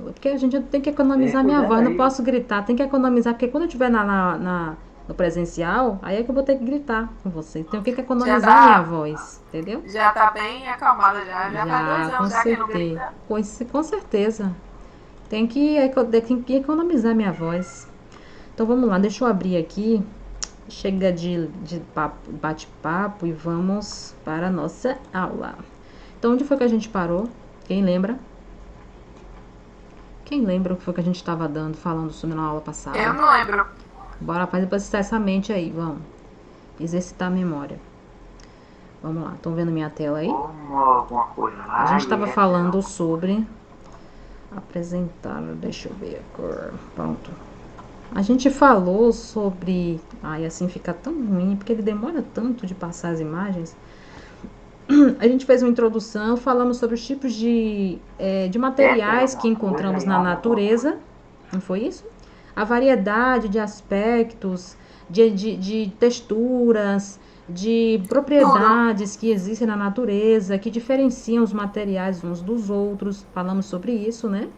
Porque a gente tem que economizar minha Cuidado voz, não aí. posso gritar, tem que economizar, porque quando eu estiver no presencial, aí é que eu vou ter que gritar com você. Tenho que Já economizar minha tá, voz, entendeu? já tá bem acalmada já. Já faz dois Já, com anos já que não certeza. grita. Pois, com certeza. Tem que economizar minha voz. Então vamos lá, deixa eu abrir aqui. Chega de bate-papo e vamos para a nossa aula. Então, onde foi que a gente parou? Quem lembra? Quem lembra o que foi que a gente estava falando sobre na aula Eu passada? não lembro. Bora fazer exercitar essa mente aí, vamos. Exercitar a memória. Vamos lá, estão vendo minha tela aí? Como alguma coisa A lá gente e estava essa é falando uma sobre apresentar, deixa eu ver a cor. Pronto. A gente falou sobre. Ai, assim fica tão ruim, porque ele demora tanto de passar as imagens. A gente fez uma introdução, falamos sobre os tipos de essa é materiais que uma coisa encontramos e na alma é outra coisa. natureza, não foi isso? A variedade de aspectos, de texturas, de Tudo. propriedades que existem na natureza, que diferenciam os materiais uns dos outros. Falamos sobre isso, né?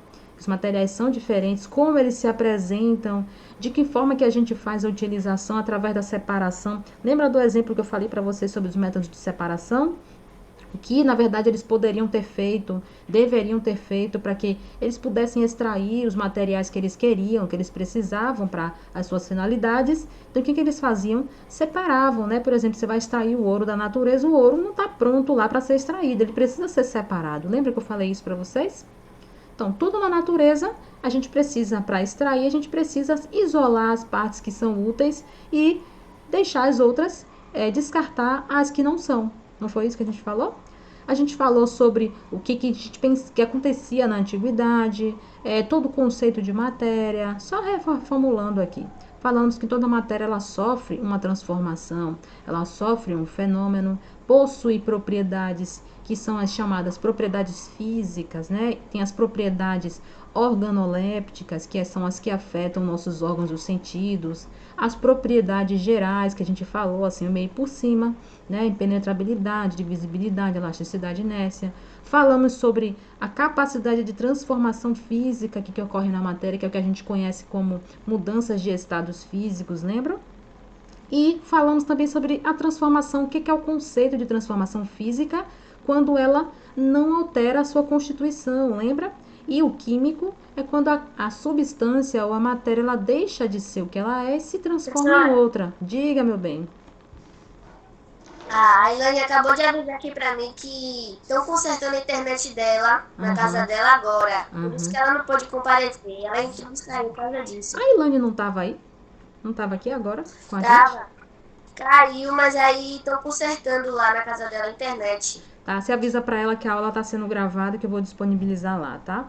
Os materiais são diferentes, como eles se apresentam, de que forma que a gente faz a utilização através da separação. Lembra do exemplo que eu falei para vocês sobre os métodos de separação? Que na verdade eles poderiam ter feito, deveriam ter feito para que eles pudessem extrair os materiais que eles queriam, que eles precisavam para as suas finalidades. Então o que eles faziam? Separavam, né? Por exemplo, você vai extrair o ouro da natureza, o ouro não está pronto lá para ser extraído, ele precisa ser separado. Lembra que eu falei isso para vocês? Então, tudo na natureza, a gente precisa, para extrair, a gente precisa isolar as partes que são úteis e deixar as outras, descartar as que não são. Não foi isso que a gente falou? A gente falou sobre o que acontecia na antiguidade, todo o conceito de matéria, só reformulando aqui. Falamos que toda matéria ela sofre uma transformação, ela sofre um fenômeno, possui propriedades que são as chamadas propriedades físicas, né? Tem as propriedades organolépticas, que são as que afetam nossos órgãos dos sentidos, as propriedades gerais que a gente falou assim meio por cima, né? Impenetrabilidade, divisibilidade, elasticidade, inércia. Falamos sobre a capacidade de transformação física que ocorre na matéria, que é o que a gente conhece como mudanças de estados físicos, lembram? E falamos também sobre a transformação, o que é o conceito de transformação física, quando ela não altera a sua constituição, lembra? E o químico é quando a substância ou a matéria ela deixa de ser o que ela é e se transforma em Professora, outra. Diga, meu bem. a Ilane acabou de avisar aqui pra mim que estão consertando a internet dela, na casa Aham, dela agora. Por isso aham. que ela não pôde comparecer. Ela entrou e saiu por causa disso. A Ilane não estava aí? Não estava aqui agora com a gente? Tava, caiu, mas aí estão consertando lá na casa dela a internet. Tá, você avisa para ela que a aula está sendo gravada e que eu vou disponibilizar lá, tá?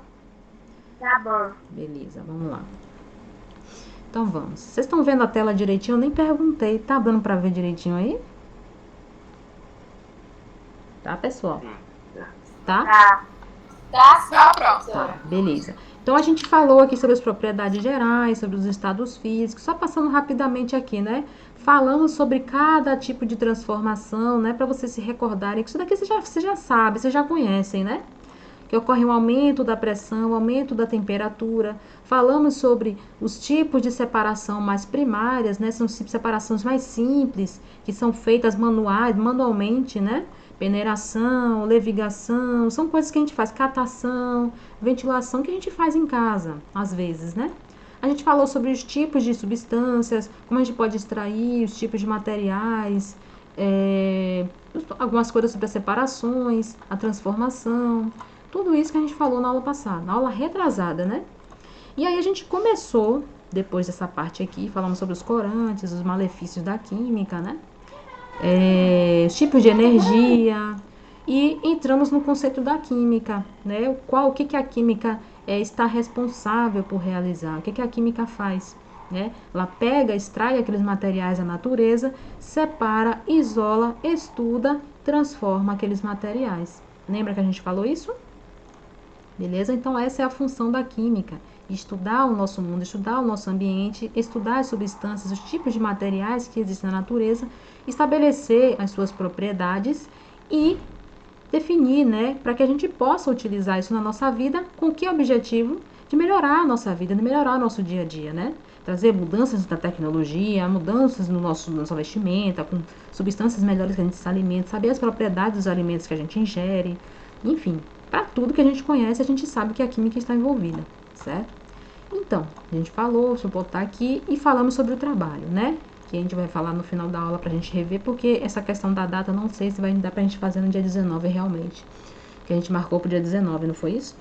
Tá bom. Beleza, vamos lá. Então vamos. Vocês estão vendo a tela direitinho? Eu nem perguntei. Tá dando para ver direitinho aí? Tá, pessoal? Sim, tá. Tá? Tá. Tá sim, Tá, professora. beleza. Então a gente falou aqui sobre as propriedades gerais, sobre os estados físicos, só passando rapidamente aqui, né? Falamos sobre cada tipo de transformação, né? Para vocês se recordarem que isso daqui você já sabe, vocês já conhecem, né? Que ocorre um aumento da pressão, um aumento da temperatura. Falamos sobre os tipos de separação mais primárias, né? São separações mais simples, que são feitas manualmente, né? Peneiração, levigação, são coisas que a gente faz, catação, ventilação que a gente faz em casa, às vezes, né? A gente falou sobre os tipos de substâncias, como a gente pode extrair, os tipos de materiais, é, algumas coisas sobre as separações, a transformação, tudo isso que a gente falou na aula passada, na aula retrasada, né? E aí a gente começou, depois dessa parte aqui, falamos sobre os corantes, os malefícios da química, né? Os tipos de energia e entramos no conceito da química, né? O que a química está responsável por realizar, o que a química faz, né? Ela pega, extrai aqueles materiais da natureza, separa, isola, estuda, transforma aqueles materiais. Lembra que a gente falou isso? Beleza? Então essa é a função da química. Estudar o nosso mundo, estudar o nosso ambiente, estudar as substâncias, os tipos de materiais que existem na natureza, estabelecer as suas propriedades e definir, né, para que a gente possa utilizar isso na nossa vida, com que objetivo? de melhorar a nossa vida, de melhorar o nosso dia a dia, né? Trazer mudanças na tecnologia, mudanças no nossa vestimenta, com substâncias melhores que a gente se alimenta, saber as propriedades dos alimentos que a gente ingere, enfim, para tudo que a gente conhece, a gente sabe que a química está envolvida, certo? Então, a gente falou, deixa eu botar aqui, e falamos sobre o trabalho, né? Que a gente vai falar no final da aula pra gente rever, porque essa questão da data, não sei se vai dar pra gente fazer no dia 19 realmente. Que a gente marcou pro dia 19, não foi isso?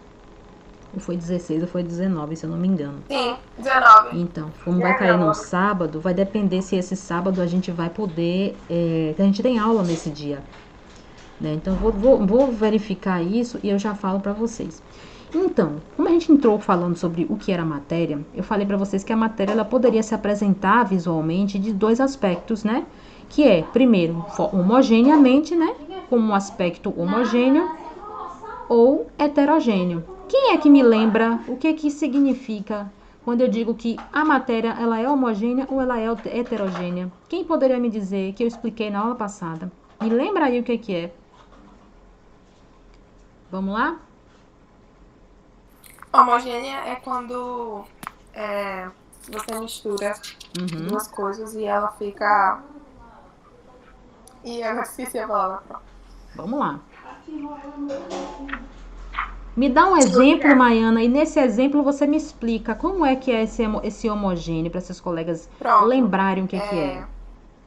Ou foi 16 ou foi 19, se eu não me engano. Sim, 19. Então, como vai cair num sábado, vai depender se esse sábado a gente vai poder, que a gente tem aula nesse dia, né? Então, vou verificar isso e eu já falo pra vocês. Então, como a gente entrou falando sobre o que era matéria, eu falei pra vocês que a matéria ela poderia se apresentar visualmente de dois aspectos, né? Que é, primeiro, homogeneamente, né? Como um aspecto homogêneo ou heterogêneo. Quem é que me lembra o que significa quando eu digo que a matéria ela é homogênea ou ela é heterogênea? Quem poderia me dizer que eu expliquei na aula passada? Me lembra aí o que é? Vamos lá? Homogênea é quando você mistura duas coisas e ela fica... E eu esqueci a palavra. Vamos lá. Me dá um exemplo, Maiana, e nesse exemplo você me explica como é que é esse homogêneo, para seus colegas lembrarem o que é.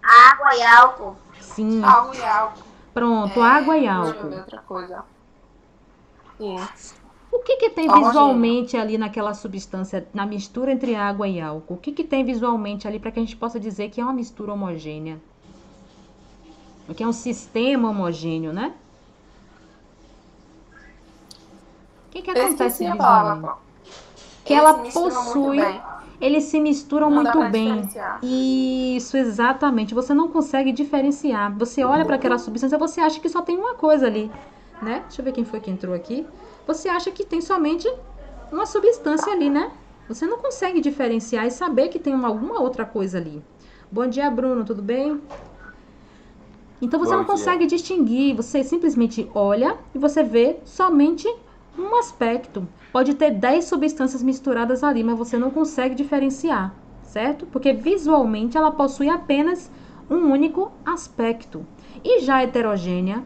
Água e álcool. Sim. Água e álcool. Pronto, água e Deixa eu álcool. ver outra coisa. Sim. O que tem Homogêneo. visualmente ali naquela substância, na mistura entre água e álcool? O que tem visualmente ali para que a gente possa dizer que é uma mistura homogênea? Que é um sistema homogêneo, né? O que acontece visualmente? Que ela possui... Eles se misturam muito bem. Isso, exatamente. Você não consegue diferenciar. Você olha para aquela substância, você acha que só tem uma coisa ali, né? Deixa eu ver quem foi que entrou aqui. Você acha que tem somente uma substância ali, né? Você não consegue diferenciar e saber que tem alguma outra coisa ali. Bom dia, Bruno, tudo bem? Então você não consegue distinguir. Você simplesmente olha e você vê somente um aspecto. Pode ter 10 substâncias misturadas ali, mas você não consegue diferenciar, certo? Porque visualmente ela possui apenas um único aspecto. E já a heterogênea,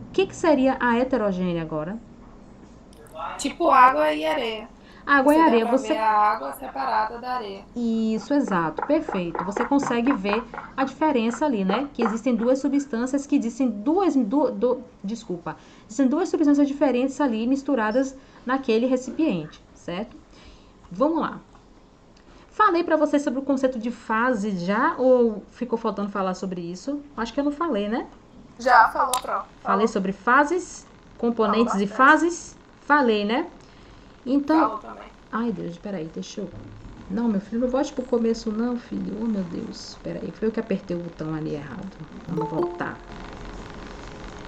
o que seria a heterogênea agora? Tipo água e areia. Água e areia. Você vê a água separada da areia. Isso, exato, perfeito. Você consegue ver a diferença ali, né? Que existem duas substâncias que existem existem duas substâncias diferentes ali misturadas naquele recipiente, certo? Vamos lá. Falei para vocês sobre o conceito de fase já ou ficou faltando falar sobre isso? Acho que eu não falei, né? Já falou, pronto. Falei sobre fases, componentes e fases. Falei, né? Então, falou também. Ai, Deus, peraí, deixa eu... Não, meu filho, não volte pro começo não, filho. Oh, meu Deus. Peraí, foi eu que apertei o botão ali errado. Vamos voltar.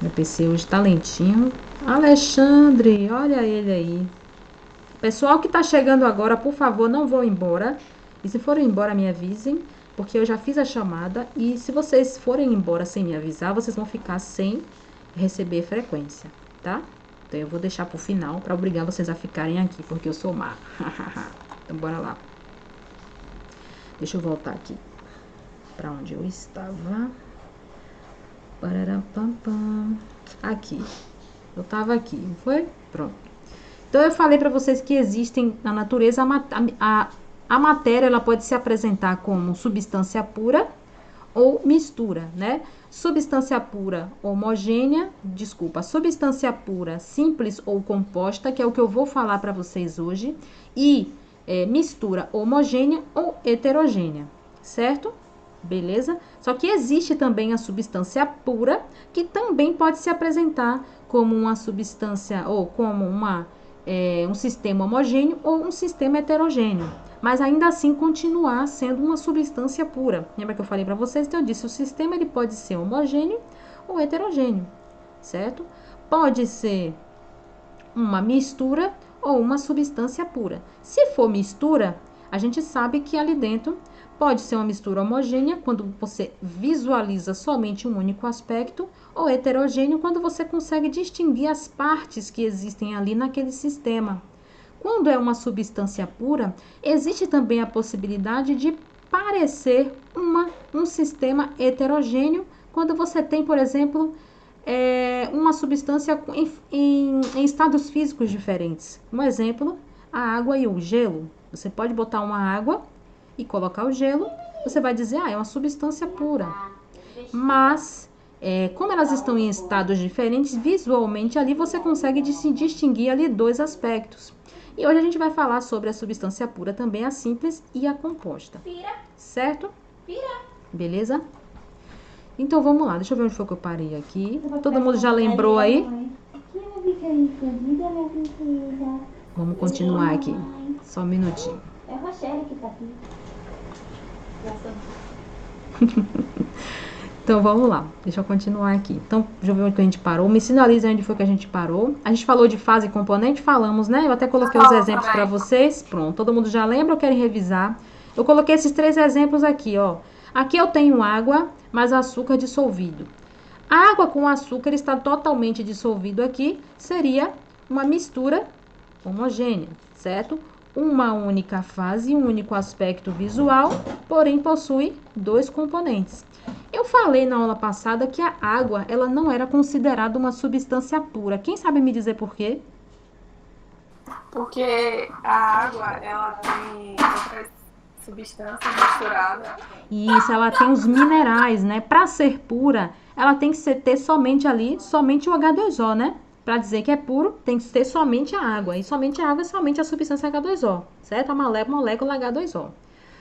Meu PC hoje tá lentinho. Alexandre, olha ele aí. Pessoal que tá chegando agora, por favor, não vão embora. E se forem embora, me avisem, porque eu já fiz a chamada. E se vocês forem embora sem me avisar, vocês vão ficar sem receber frequência, tá? Então, eu vou deixar pro final para obrigar vocês a ficarem aqui, porque eu sou má. Então, bora lá. Deixa eu voltar aqui para onde eu estava. Aqui. Eu tava aqui, não foi? Pronto. Então, eu falei para vocês que existem na natureza a matéria, ela pode se apresentar como substância pura ou mistura, né? Substância pura homogênea, substância pura simples ou composta, que é o que eu vou falar para vocês hoje, e mistura homogênea ou heterogênea, certo? Beleza? Só que existe também a substância pura, que também pode se apresentar como uma substância ou como um sistema homogêneo ou um sistema heterogêneo, mas ainda assim continuar sendo uma substância pura. Lembra que eu falei para vocês? Então eu disse, o sistema ele pode ser homogêneo ou heterogêneo, certo? Pode ser uma mistura ou uma substância pura. Se for mistura, a gente sabe que ali dentro pode ser uma mistura homogênea, quando você visualiza somente um único aspecto, ou heterogêneo, quando você consegue distinguir as partes que existem ali naquele sistema. quando é uma substância pura, existe também a possibilidade de parecer um sistema heterogêneo quando você tem, por exemplo, uma substância em estados físicos diferentes. Um exemplo, a água e o gelo. Você pode botar uma água e colocar o gelo, você vai dizer, é uma substância pura. Mas, como elas estão em estados diferentes, visualmente ali você consegue se distinguir ali dois aspectos. E hoje a gente vai falar sobre a substância pura também, a simples e a composta. Certo? Beleza? Então vamos lá, deixa eu ver onde foi que eu parei aqui. Todo mundo já lembrou aí? Vamos continuar aqui. Só um minutinho. É a Rochelle que tá aqui. Então vamos lá, deixa eu continuar aqui. Então, deixa eu ver onde que a gente parou. Me sinaliza onde foi que a gente parou. A gente falou de fase e componente, falamos, né? Eu até coloquei os exemplos para vocês. Pronto, todo mundo já lembra ou querem revisar? Eu coloquei esses 3 exemplos aqui, ó. Aqui eu tenho água, mas açúcar dissolvido. A água com açúcar está totalmente dissolvido aqui, seria uma mistura homogênea, certo? Uma única fase e um único aspecto visual, porém possui 2 componentes. Eu falei na aula passada que a água, ela não era considerada uma substância pura. Quem sabe me dizer por quê? Porque a água, ela tem outras substâncias misturadas. Isso, ela tem os minerais, né? Para ser pura, ela tem que ter somente ali, somente o H2O, né? Para dizer que é puro, tem que ter somente a água. E somente a água é somente a substância H2O, certo? A molécula H2O.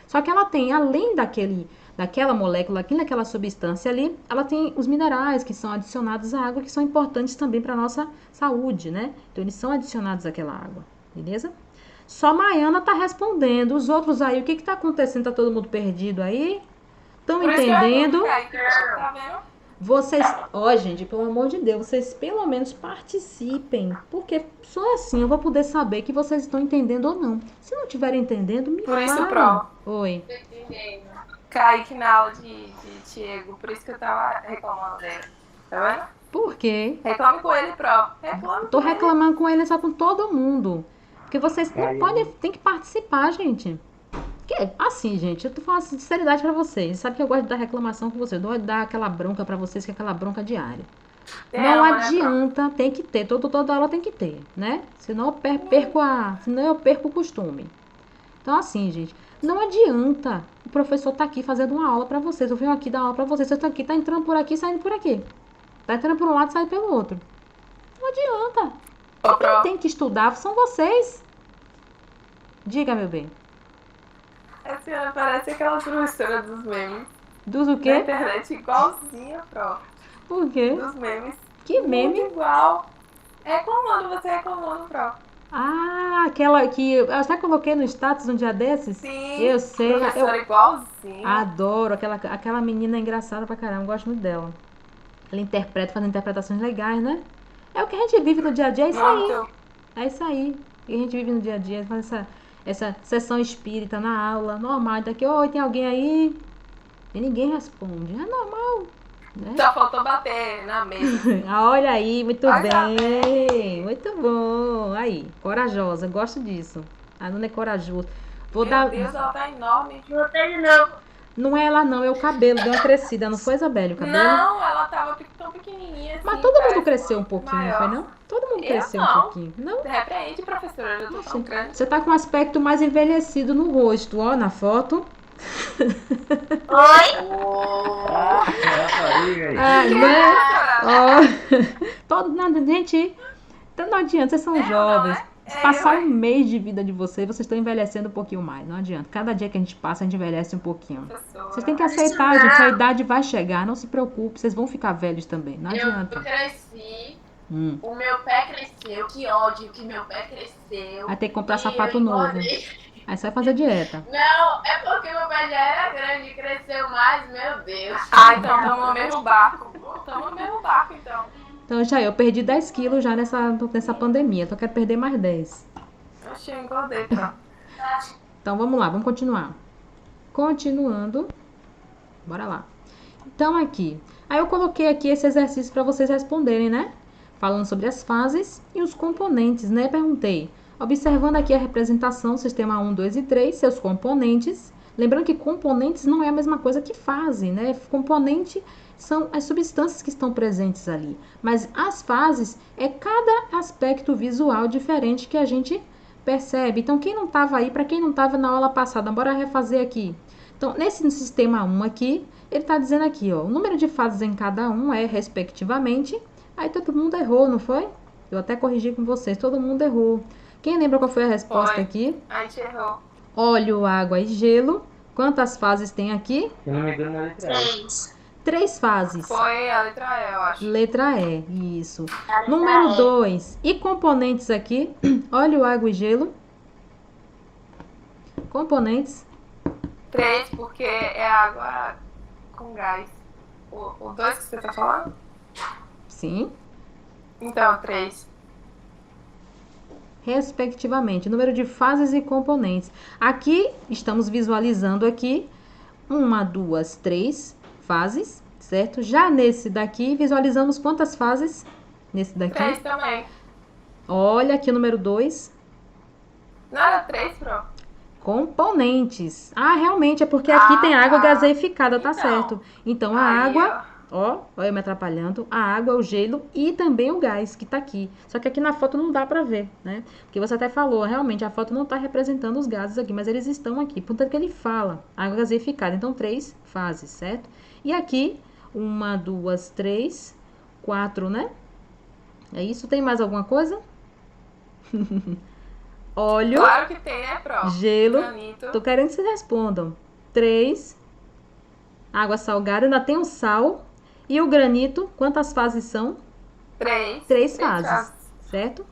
Só que ela tem, além daquela molécula, daquela substância ali, ela tem os minerais que são adicionados à água, que são importantes também para a nossa saúde, né? Então, eles são adicionados àquela água, beleza? Só a Maiana tá respondendo. Os outros aí, o que tá acontecendo? Tá todo mundo perdido aí? Estão entendendo? Tá vendo? Vocês, gente, pelo amor de Deus, vocês pelo menos participem, porque só assim eu vou poder saber que vocês estão entendendo ou não. Se não estiverem entendendo, me Por isso, fala. Pro. Oi. Kaique na aula de Diego, por isso que eu tava reclamando dele. Tá vendo? Por quê? Reclame com ele, Pro. Reclame Tô com ele. reclamando com ele só com todo mundo. Porque vocês não podem, tem que participar, gente. Porque, assim, gente, eu tô falando assim, de sinceridade pra vocês. Sabe que eu gosto de dar reclamação com vocês. Eu gosto de dar aquela bronca pra vocês, que é aquela bronca diária. Não adianta, tem que ter. Toda aula tem que ter, né? Senão eu perco o costume. Então, assim, gente, não adianta o professor tá aqui fazendo uma aula pra vocês. Eu venho aqui dar aula pra vocês. Vocês estão aqui, tá entrando por aqui, saindo por aqui. Tá entrando por um lado e saindo pelo outro. Não adianta. Quem tem que estudar são vocês. Diga, meu bem. A senhora parece aquela professora dos memes. Dos o Na quê? internet, igualzinha, Pro. Por quê? Dos memes. Que meme? Muito igual. Você reclamando, Pro. Ah, aquela que eu até coloquei no status um dia desses. Sim. Eu sei. Professora igualzinha. Adoro. Aquela menina é engraçada pra caramba. Gosto muito dela. Ela faz interpretações legais, né? É o que a gente vive no dia a dia. É isso aí. Muito. É isso aí. O que a gente vive no dia a dia. Faz essa sessão espírita na aula. Normal. Daqui, oi, tem alguém aí? E ninguém responde. É normal. Né? Só faltou bater na mesa. Olha aí, muito Olha bem. Muito bom. Aí, corajosa. Gosto disso. A Nuna é corajosa. Meu Deus, ela tá enorme. Voltei de novo. Não é ela não, é o cabelo. Deu uma crescida. Não foi, Isabelle, o cabelo? Não, ela tava tão pequenininha assim. Mas todo mundo parece cresceu um pouquinho, não foi não? Todo mundo Eu cresceu um não. pouquinho. Não? Repreende, professora. Eu tô tão grande. Você tá com um aspecto mais envelhecido no rosto, ó, na foto. Oi? Né? Ó. Gente, então não adianta, vocês são jovens. Se passar um mês de vida de vocês estão envelhecendo um pouquinho mais. Não adianta. Cada dia que a gente passa, a gente envelhece um pouquinho. Vocês têm que aceitar, gente. A idade vai chegar. Não se preocupe, vocês vão ficar velhos também. Não Eu adianta. cresci, o meu pé cresceu, que ódio que meu pé cresceu. Vai ter que comprar E sapato eu novo. engordei. Aí você vai fazer dieta. Não, é porque meu pé já era grande e cresceu mais, meu Deus. Ah, então tamo no mesmo barco. Tamo no mesmo barco, então. Então, já eu perdi 10 quilos já nessa pandemia. Então, eu quero perder mais 10. Oxi, eu engordei, tá? Então, vamos lá, vamos continuar. Continuando. Bora lá. Então, aqui. Aí, eu coloquei aqui esse exercício para vocês responderem, né? Falando sobre as fases e os componentes, né? Perguntei. Observando aqui a representação, sistema 1, 2 e 3, seus componentes. Lembrando que componentes não é a mesma coisa que fase, né? Componente são as substâncias que estão presentes ali. Mas as fases é cada aspecto visual diferente que a gente percebe. Então, quem não estava aí, para quem não estava na aula passada, bora refazer aqui. Então, nesse sistema 1 aqui, ele está dizendo aqui, ó, o número de fases em cada um é, respectivamente. Aí todo mundo errou, não foi? Eu até corrigi com vocês, todo mundo errou. Quem lembra qual foi a resposta aqui? A gente errou. Óleo, água e gelo. Quantas fases tem aqui? Se não me engano, na letra E. 3 fases. Foi a letra E, eu acho. Letra E, isso. A letra Número E. 2. E componentes aqui? Óleo, água e gelo. Componentes. 3, porque é água com gás. O 2 que você tá falando? Sim. Então, 3. Respectivamente. Número de fases e componentes. Aqui, estamos visualizando aqui 1, 2, 3 fases, certo? Já nesse daqui, visualizamos quantas fases? Nesse daqui. 3 também. Olha aqui o número 2. Não era 3, Pro? Componentes. Ah, realmente, é porque aqui tem água gaseificada, tá Então. certo. Então, a Aí, água, ó, eu me atrapalhando, a água, o gelo e também o gás que tá aqui. Só que aqui na foto não dá pra ver, né? Porque você até falou, realmente, a foto não tá representando os gases aqui, mas eles estão aqui. Portanto, que ele fala, água gaseificada. Então, 3 fases, certo? E aqui, 1, 2, 3, 4, né? É isso? Tem mais alguma coisa? Óleo, Claro que tem, né, Pro? gelo. Granito. Tô querendo que vocês respondam. 3. Água salgada, ainda tem o sal. E o granito, quantas fases são? 3. 3 fases, certo?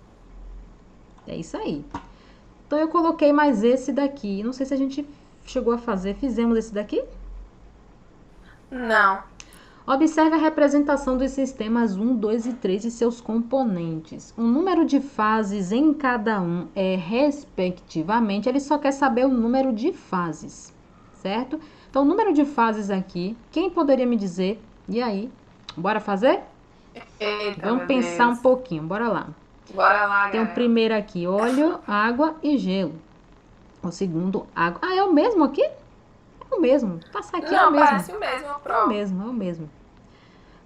É isso aí. Então, eu coloquei mais esse daqui. Não sei se a gente chegou a fazer. Fizemos esse daqui? Não. Observe a representação dos sistemas 1, 2 e 3 e seus componentes. O número de fases em cada um é respectivamente. Ele só quer saber o número de fases, certo? Então, o número de fases aqui, quem poderia me dizer? E aí? Bora fazer? Eita, Vamos meu pensar Deus. um pouquinho, bora lá. Bora lá, Tem o galera. primeiro aqui, óleo, água e gelo. O segundo, água. Ah, é o mesmo aqui? É o mesmo. Passar aqui é o Não, mesmo. parece o mesmo, É o Pro. mesmo, é o mesmo.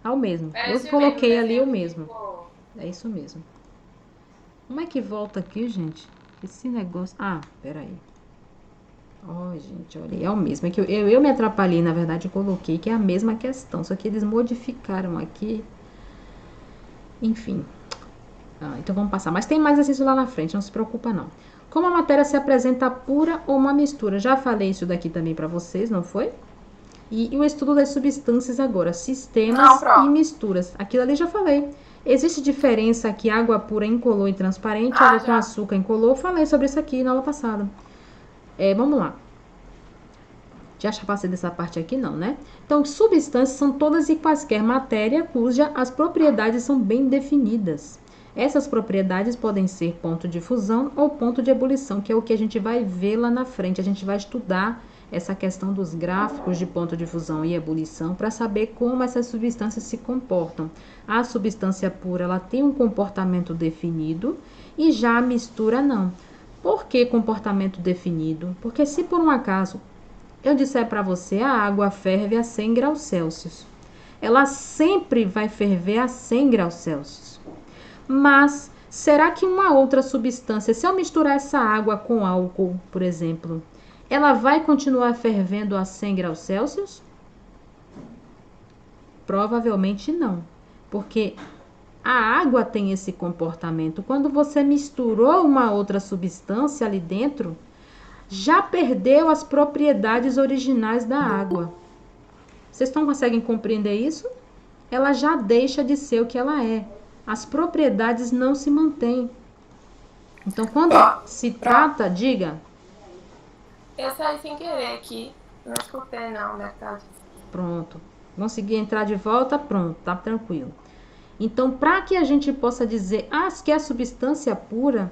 É o mesmo. Parece Eu coloquei mesmo, ali desenho o que mesmo. ficou- É isso mesmo. Como é que volta aqui, gente? Esse negócio... Ah, peraí. Ó, gente, olha, é o mesmo. É que eu me atrapalhei, na verdade, eu coloquei que é a mesma questão. Só que eles modificaram aqui. Enfim. Ah, então vamos passar. Mas tem mais exercício lá na frente, não se preocupa não. Como a matéria se apresenta pura ou uma mistura? Já falei isso daqui também pra vocês, não foi? E o estudo das substâncias agora, sistemas Não, Pro. e misturas. Aquilo ali já falei. Existe diferença aqui, água pura incolor e transparente, Ah, água com já. açúcar incolor. Falei sobre isso aqui na aula passada. Vamos lá. Já passei dessa parte aqui não, né? Então, substâncias são todas e quaisquer matéria cuja as propriedades são bem definidas. Essas propriedades podem ser ponto de fusão ou ponto de ebulição, que é o que a gente vai ver lá na frente. A gente vai estudar essa questão dos gráficos de ponto de fusão e ebulição para saber como essas substâncias se comportam. A substância pura, ela tem um comportamento definido e já a mistura não. Por que comportamento definido? Porque se por um acaso eu disser para você a água ferve a 100 graus Celsius, ela sempre vai ferver a 100 graus Celsius. Mas será que uma outra substância, se eu misturar essa água com álcool, por exemplo, ela vai continuar fervendo a 100 graus Celsius? Provavelmente não, porque a água tem esse comportamento. Quando você misturou uma outra substância ali dentro, já perdeu as propriedades originais da água. Vocês conseguem compreender isso? Ela já deixa de ser o que ela é. As propriedades não se mantêm. Então, quando se trata, diga. Eu saí sem querer aqui. Não escutei não, metade. Pronto. Consegui entrar de volta, pronto, tá tranquilo. Então, para que a gente possa dizer, que é a substância pura,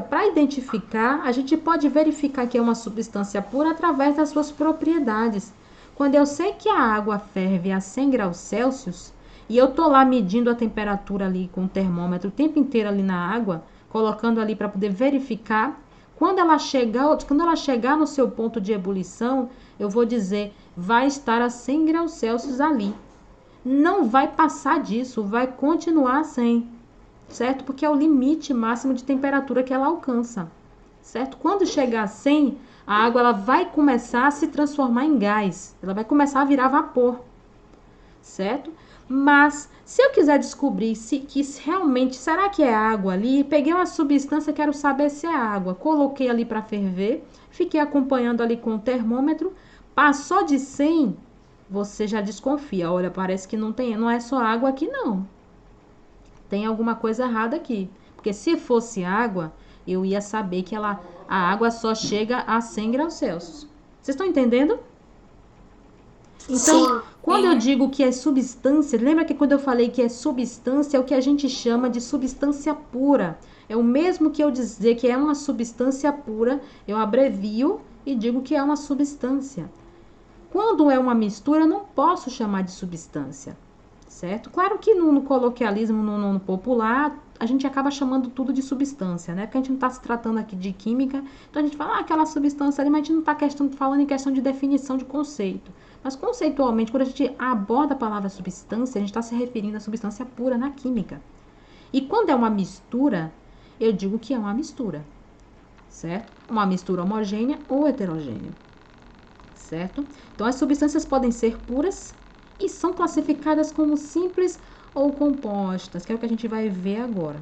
para identificar, a gente pode verificar que é uma substância pura através das suas propriedades. Quando eu sei que a água ferve a 100 graus Celsius, e eu tô lá medindo a temperatura ali com o termômetro o tempo inteiro ali na água, colocando ali para poder verificar. Quando ela chegar no seu ponto de ebulição, eu vou dizer, vai estar a 100 graus Celsius ali. Não vai passar disso, vai continuar a 100, certo? Porque é o limite máximo de temperatura que ela alcança, certo? Quando chegar a 100, a água ela vai começar a se transformar em gás, ela vai começar a virar vapor, certo? Mas se eu quiser descobrir que realmente, será que é água ali? Peguei uma substância, quero saber se é água. Coloquei ali para ferver, fiquei acompanhando ali com o termômetro, passou de 100, você já desconfia. Olha, parece que não é só água aqui não. Tem alguma coisa errada aqui. Porque se fosse água, eu ia saber que a água só chega a 100 graus Celsius. Vocês estão entendendo? Então, quando eu digo que é substância, lembra que quando eu falei que é substância, é o que a gente chama de substância pura. É o mesmo que eu dizer que é uma substância pura, eu abrevio e digo que é uma substância. Quando é uma mistura, eu não posso chamar de substância, certo? Claro que no coloquialismo, no popular, a gente acaba chamando tudo de substância, né? Porque a gente não está se tratando aqui de química, então a gente fala aquela substância ali, mas a gente não está falando em questão de definição de conceito. Mas conceitualmente, quando a gente aborda a palavra substância, a gente está se referindo à substância pura na química. E quando é uma mistura, eu digo que é uma mistura, certo? Uma mistura homogênea ou heterogênea, certo? Então, as substâncias podem ser puras e são classificadas como simples ou compostas, que é o que a gente vai ver agora.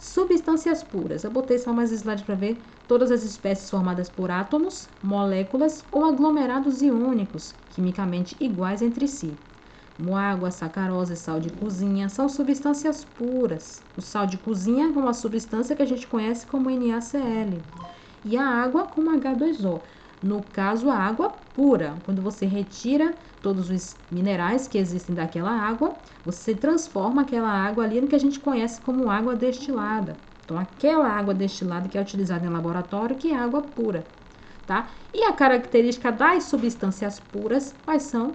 Substâncias puras. Eu botei só mais slides para ver todas as espécies formadas por átomos, moléculas ou aglomerados iônicos, quimicamente iguais entre si. Como água, sacarose, sal de cozinha, são substâncias puras. O sal de cozinha é uma substância que a gente conhece como NaCl. E a água como H2O. No caso, a água pura. Quando você retira todos os minerais que existem daquela água, você transforma aquela água ali no que a gente conhece como água destilada. Então, aquela água destilada que é utilizada em laboratório, que é água pura, tá? E a característica das substâncias puras, quais são?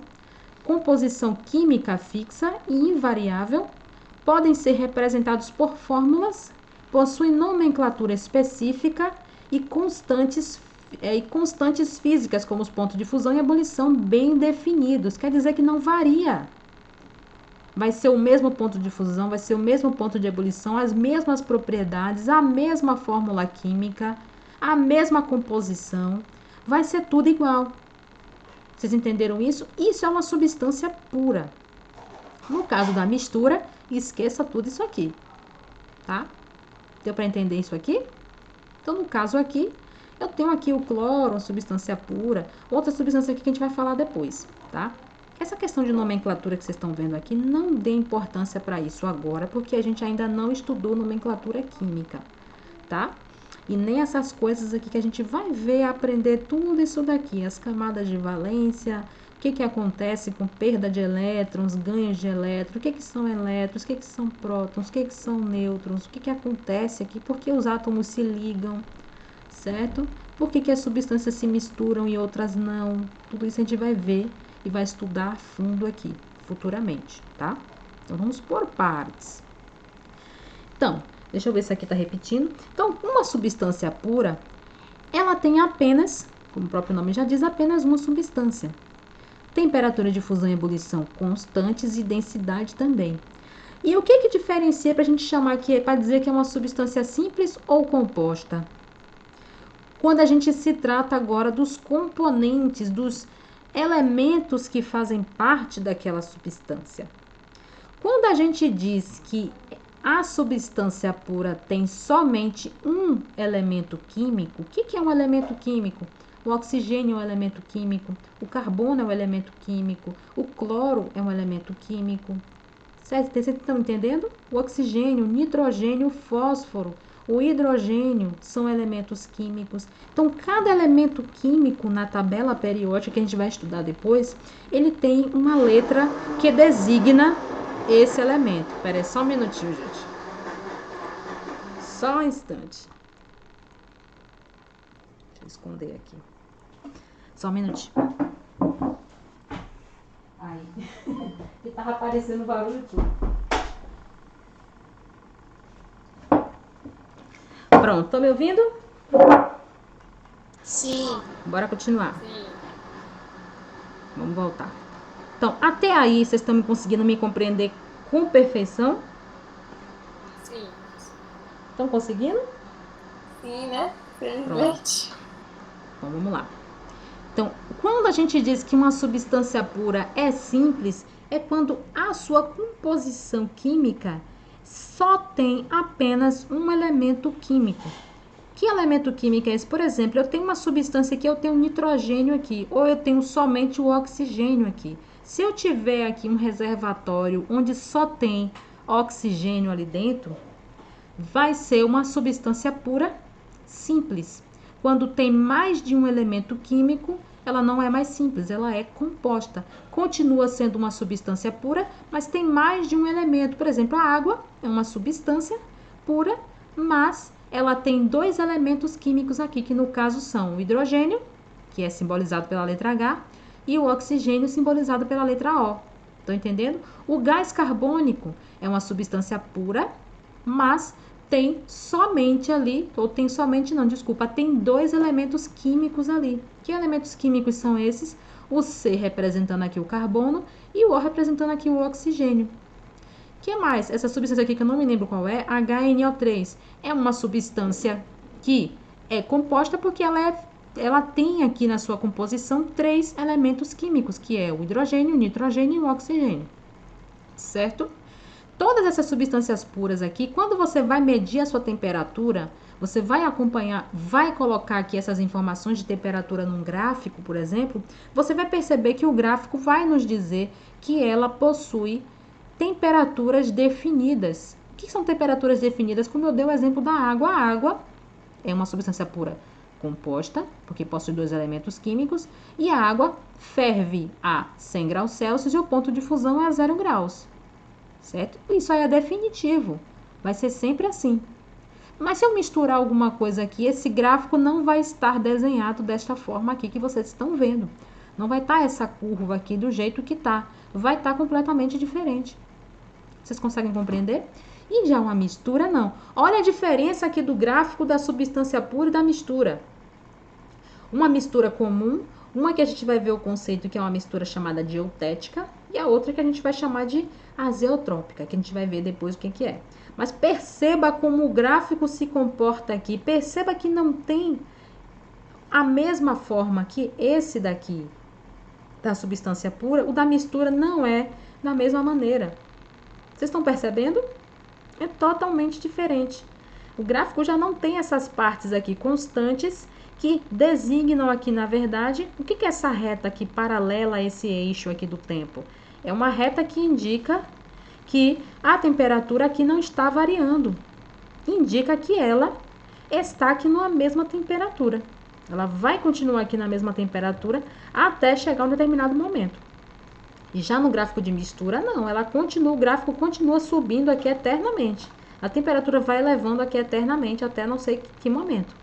Composição química fixa e invariável, podem ser representados por fórmulas, possuem nomenclatura específica e constantes físicas, como os pontos de fusão e ebulição bem definidos. Quer dizer que não varia. Vai ser o mesmo ponto de fusão, vai ser o mesmo ponto de ebulição, as mesmas propriedades, a mesma fórmula química, a mesma composição. Vai ser tudo igual. Vocês entenderam isso? Isso é uma substância pura. No caso da mistura, esqueça tudo isso aqui, tá? Deu para entender isso aqui? Então, no caso aqui, eu tenho aqui o cloro, uma substância pura, outra substância aqui que a gente vai falar depois, tá? Essa questão de nomenclatura que vocês estão vendo aqui, não dê importância para isso agora, porque a gente ainda não estudou nomenclatura química, tá? E nem essas coisas aqui que a gente vai ver, aprender tudo isso daqui, as camadas de valência, o que acontece com perda de elétrons, ganhos de elétrons, o que são elétrons, o que são prótons, o que são nêutrons, o que acontece aqui, por que os átomos se ligam, certo? Por que as substâncias se misturam e outras não? Tudo isso a gente vai ver e vai estudar a fundo aqui, futuramente, tá? Então, vamos por partes. Então, deixa eu ver se aqui tá repetindo. Então, uma substância pura, ela tem apenas, como o próprio nome já diz, apenas uma substância. Temperatura de fusão e ebulição constantes e densidade também. E o que diferencia para a gente chamar aqui, para dizer que é uma substância simples ou composta? Quando a gente se trata agora dos componentes, dos elementos que fazem parte daquela substância. Quando a gente diz que a substância pura tem somente um elemento químico, o que é um elemento químico? O oxigênio é um elemento químico, o carbono é um elemento químico, o cloro é um elemento químico. Vocês estão entendendo? O oxigênio, o nitrogênio, o fósforo, o hidrogênio são elementos químicos. Então, cada elemento químico na tabela periódica que a gente vai estudar depois, ele tem uma letra que designa esse elemento. Espera aí, só um minutinho, gente. Só um instante. Deixa eu esconder aqui. Só um minutinho. Aí. E tava aparecendo barulho tudo. Pronto, estão me ouvindo? Sim. Bora continuar. Sim. Vamos voltar. Então, até aí, vocês estão conseguindo me compreender com perfeição? Sim. Estão conseguindo? Sim, né? Felizmente. Então, vamos lá. Então, quando a gente diz que uma substância pura é simples, é quando a sua composição química só tem apenas um elemento químico. Que elemento químico é esse? Por exemplo, eu tenho uma substância aqui, eu tenho nitrogênio aqui, ou eu tenho somente o oxigênio aqui. Se eu tiver aqui um reservatório onde só tem oxigênio ali dentro, vai ser uma substância pura simples. Quando tem mais de um elemento químico, ela não é mais simples, ela é composta. Continua sendo uma substância pura, mas tem mais de um elemento. Por exemplo, a água é uma substância pura, mas ela tem dois elementos químicos aqui, que no caso são o hidrogênio, que é simbolizado pela letra H, e o oxigênio, simbolizado pela letra O. Estão entendendo? O gás carbônico é uma substância pura, mas tem somente ali, ou tem somente não, desculpa, tem dois elementos químicos ali. Que elementos químicos são esses? O C representando aqui o carbono e o O representando aqui o oxigênio. O que mais? Essa substância aqui que eu não me lembro qual é, HNO3, é uma substância que é composta porque ela tem aqui na sua composição três elementos químicos, que é o hidrogênio, o nitrogênio e o oxigênio. Certo? Todas essas substâncias puras aqui, quando você vai medir a sua temperatura, você vai acompanhar, vai colocar aqui essas informações de temperatura num gráfico, por exemplo, você vai perceber que o gráfico vai nos dizer que ela possui temperaturas definidas. O que são temperaturas definidas? Como eu dei o exemplo da água, a água é uma substância pura composta, porque possui dois elementos químicos, e a água ferve a 100 graus Celsius e o ponto de fusão é a 0 graus. Certo? Isso aí é definitivo. Vai ser sempre assim. Mas se eu misturar alguma coisa aqui, esse gráfico não vai estar desenhado desta forma aqui que vocês estão vendo. Não vai estar essa curva aqui do jeito que está. Vai estar completamente diferente. Vocês conseguem compreender? E já uma mistura, não. Olha a diferença aqui do gráfico da substância pura e da mistura. Uma mistura comum, uma que a gente vai ver o conceito que é uma mistura chamada de eutética, e a outra que a gente vai chamar de azeotrópica, que a gente vai ver depois o que é. Mas perceba como o gráfico se comporta aqui. Perceba que não tem a mesma forma que esse daqui da substância pura, o da mistura não é da mesma maneira. Vocês estão percebendo? É totalmente diferente. O gráfico já não tem essas partes aqui constantes que designam aqui, na verdade, o que é essa reta aqui paralela a esse eixo aqui do tempo? É uma reta que indica que a temperatura aqui não está variando. Indica que ela está aqui na mesma temperatura. Ela vai continuar aqui na mesma temperatura até chegar a um determinado momento. E já no gráfico de mistura, não. O gráfico continua subindo aqui eternamente. A temperatura vai elevando aqui eternamente até não sei que momento.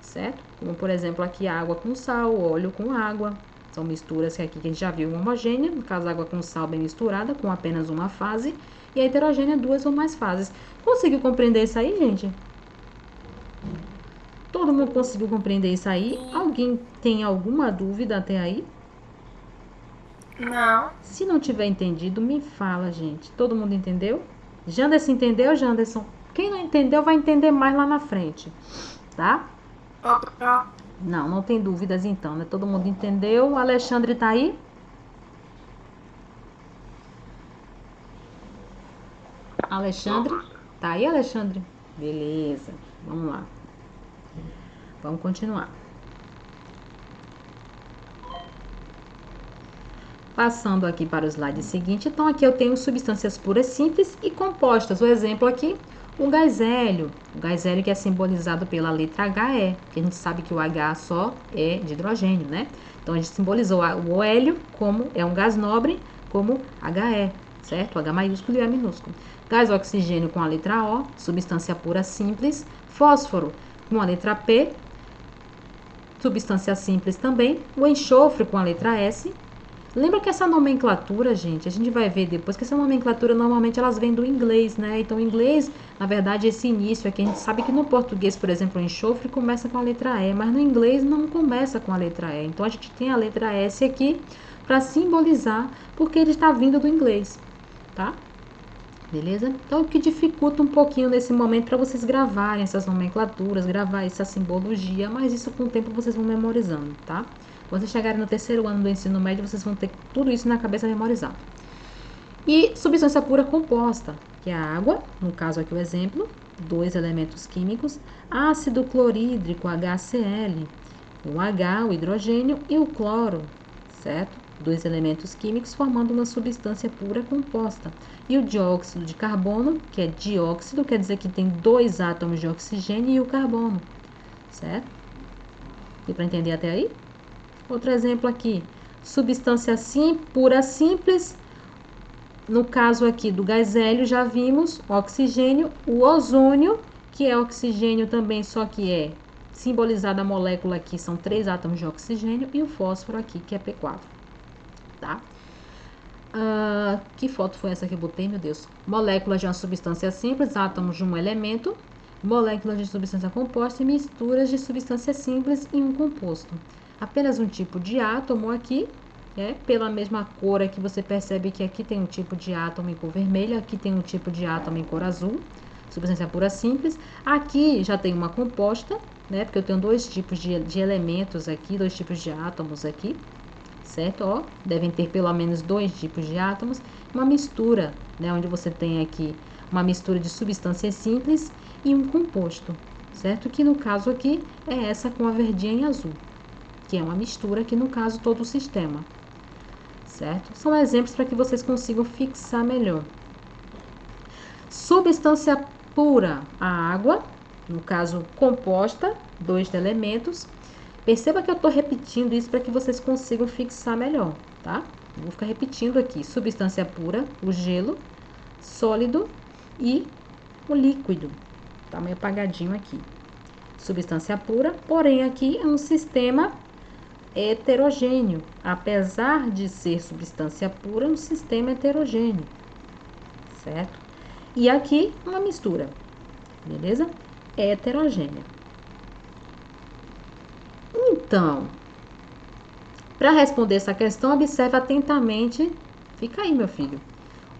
Certo? Como, por exemplo, aqui água com sal, óleo com água. São misturas que aqui a gente já viu homogênea, no caso água com sal bem misturada, com apenas uma fase, e a heterogênea duas ou mais fases. Conseguiu compreender isso aí, gente? Todo mundo conseguiu compreender isso aí? Alguém tem alguma dúvida até aí? Não. Se não tiver entendido, me fala, gente. Todo mundo entendeu? Janderson entendeu, Janderson? Quem não entendeu vai entender mais lá na frente, tá? Não tem dúvidas então, né? Todo mundo entendeu. O Alexandre tá aí? Alexandre? Tá aí, Alexandre? Beleza, vamos lá. Vamos continuar. Passando aqui para o slide seguinte, então aqui eu tenho substâncias puras simples e compostas. O exemplo aqui, o gás hélio. O gás hélio que é simbolizado pela letra HE, que a gente sabe que o H só é de hidrogênio, né? Então a gente simbolizou o hélio como é um gás nobre, como HE, certo? H maiúsculo e E minúsculo. Gás oxigênio com a letra O, substância pura simples. Fósforo com a letra P, substância simples também. O enxofre com a letra S. Lembra que essa nomenclatura, gente, a gente vai ver depois que essa nomenclatura normalmente elas vêm do inglês, né? Então, o inglês, na verdade, esse início aqui, a gente sabe que no português, por exemplo, o enxofre começa com a letra E, mas no inglês não começa com a letra E. Então, a gente tem a letra S aqui para simbolizar porque ele está vindo do inglês, tá? Beleza? Então, o que dificulta um pouquinho nesse momento para vocês gravarem essas nomenclaturas, gravar essa simbologia, mas isso com o tempo vocês vão memorizando, tá? Quando vocês chegarem no terceiro ano do ensino médio, vocês vão ter tudo isso na cabeça memorizado. E substância pura composta, que é a água, no caso aqui o exemplo, 2 elementos químicos, ácido clorídrico, HCl, o H, o hidrogênio e o cloro, certo? 2 elementos químicos formando uma substância pura composta. E o dióxido de carbono, que é dióxido, quer dizer que tem 2 átomos de oxigênio e o carbono, certo? Deu para entender até aí? Outro exemplo aqui, substância pura simples, no caso aqui do gás hélio já vimos, oxigênio, o ozônio, que é oxigênio também, só que é simbolizada a molécula aqui, são 3 átomos de oxigênio, e o fósforo aqui, que é P4, tá? Que foto foi essa que eu botei, meu Deus? Moléculas de uma substância simples, átomos de um elemento, moléculas de substância composta e misturas de substância simples em um composto. Apenas um tipo de átomo aqui, pela mesma cor aqui você percebe que aqui tem um tipo de átomo em cor vermelha, aqui tem um tipo de átomo em cor azul, substância pura simples. Aqui já tem uma composta, né? Porque eu tenho 2 tipos de elementos aqui, 2 tipos de átomos aqui, certo? Ó, devem ter pelo menos 2 tipos de átomos. Uma mistura, né? Onde você tem aqui uma mistura de substâncias simples e um composto, certo? Que no caso aqui é essa com a verdinha em azul, que é uma mistura aqui no caso todo o sistema, certo? São exemplos para que vocês consigam fixar melhor. Substância pura, a água, no caso composta, 2 elementos. Perceba que eu estou repetindo isso para que vocês consigam fixar melhor, tá? Vou ficar repetindo aqui, substância pura, o gelo, sólido e o líquido, tá meio apagadinho aqui. Substância pura, porém aqui é um sistema heterogêneo, apesar de ser substância pura, é um sistema heterogêneo, certo? E aqui uma mistura, beleza? Heterogênea. Então, para responder essa questão, observe atentamente, fica aí, meu filho,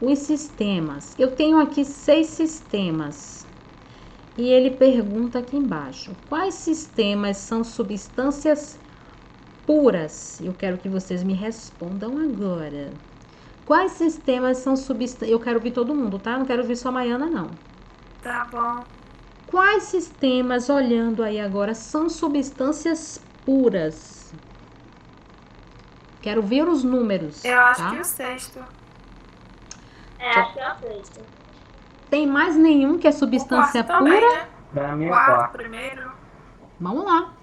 os sistemas. Eu tenho aqui 6 sistemas. E ele pergunta aqui embaixo, quais sistemas são substâncias puras? Eu quero que vocês me respondam agora. Quais sistemas são substâncias... Eu quero ouvir todo mundo, tá? Não quero ouvir só a Maiana, não. Tá bom. Quais sistemas, olhando aí agora, são substâncias puras? Quero ver os números. Eu acho tá? que o 6º. Acho que é o 6º. Tem mais nenhum que é substância O 4º também, pura? né? Pra mim, O o 4º quarto. primeiro. Vamos lá.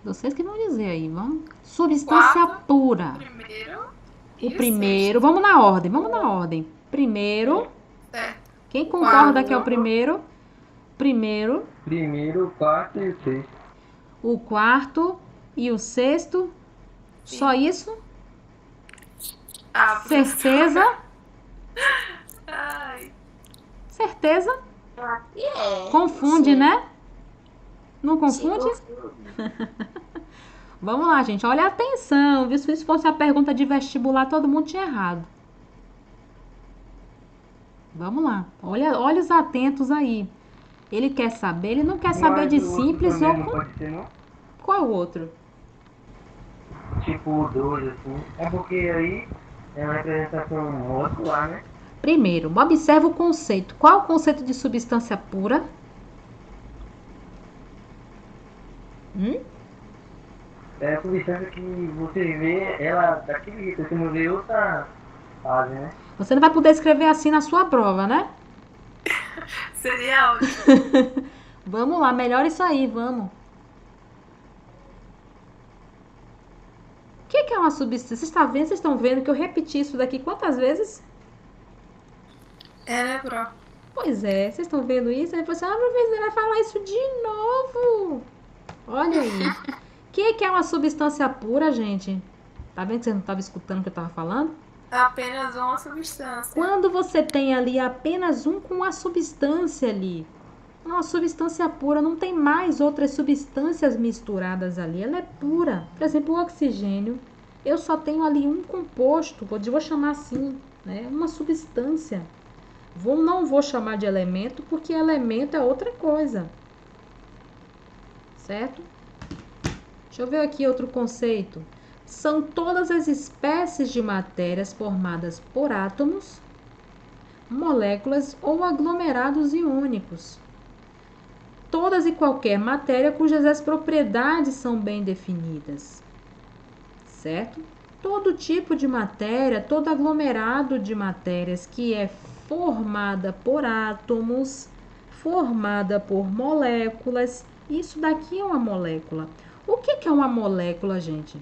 Vocês que vão dizer aí, vamos. Substância pura. Primeiro. O primeiro, vamos na ordem. Primeiro, Certo. quem concorda Quarto. que é o primeiro? Primeiro, Primeiro, o quarto e o sexto. o quarto e o sexto. Sim. Só isso? Ah, Certeza? Ai. Certeza? Eu acho que é. Confunde, Sim. né? Não Se confunde? confunde. Vamos lá, gente. Olha atenção, viu? Se isso fosse a pergunta de vestibular, todo mundo tinha errado. Vamos lá. Olhos atentos aí. Ele quer saber, ele não quer saber Mas de o outro simples também ou... não pode ser, não? Qual outro? Tipo o 2, assim. É porque aí é uma representação molecular, né? Primeiro, observa o conceito. Qual é o conceito de substância pura? É a substância que você vê ela daquele jeito, você não vê outra fase, né? Você não vai poder escrever assim na sua prova, né? Seria ótimo. Vamos lá, melhor isso aí, vamos. O que é uma substância? Vocês estão vendo que eu repeti isso daqui quantas vezes? É, né, Pro? Pois é, vocês estão vendo isso? Aí você, professora, vai falar isso de novo. Olha aí. O que é uma substância pura, gente? Tá vendo que você não estava escutando o que eu estava falando? Apenas uma substância. Quando você tem ali apenas um com a substância ali, uma substância pura, não tem mais outras substâncias misturadas ali, ela é pura. Por exemplo, o oxigênio, eu só tenho ali um composto, vou chamar assim, né? Uma substância. Não vou chamar de elemento, porque elemento é outra coisa. Certo? Deixa eu ver aqui outro conceito. São todas as espécies de matérias formadas por átomos, moléculas ou aglomerados iônicos. Todas e qualquer matéria cujas as propriedades são bem definidas. Certo? Todo tipo de matéria, todo aglomerado de matérias que é formada por átomos, formada por moléculas. Isso daqui é uma molécula. O que é uma molécula, gente?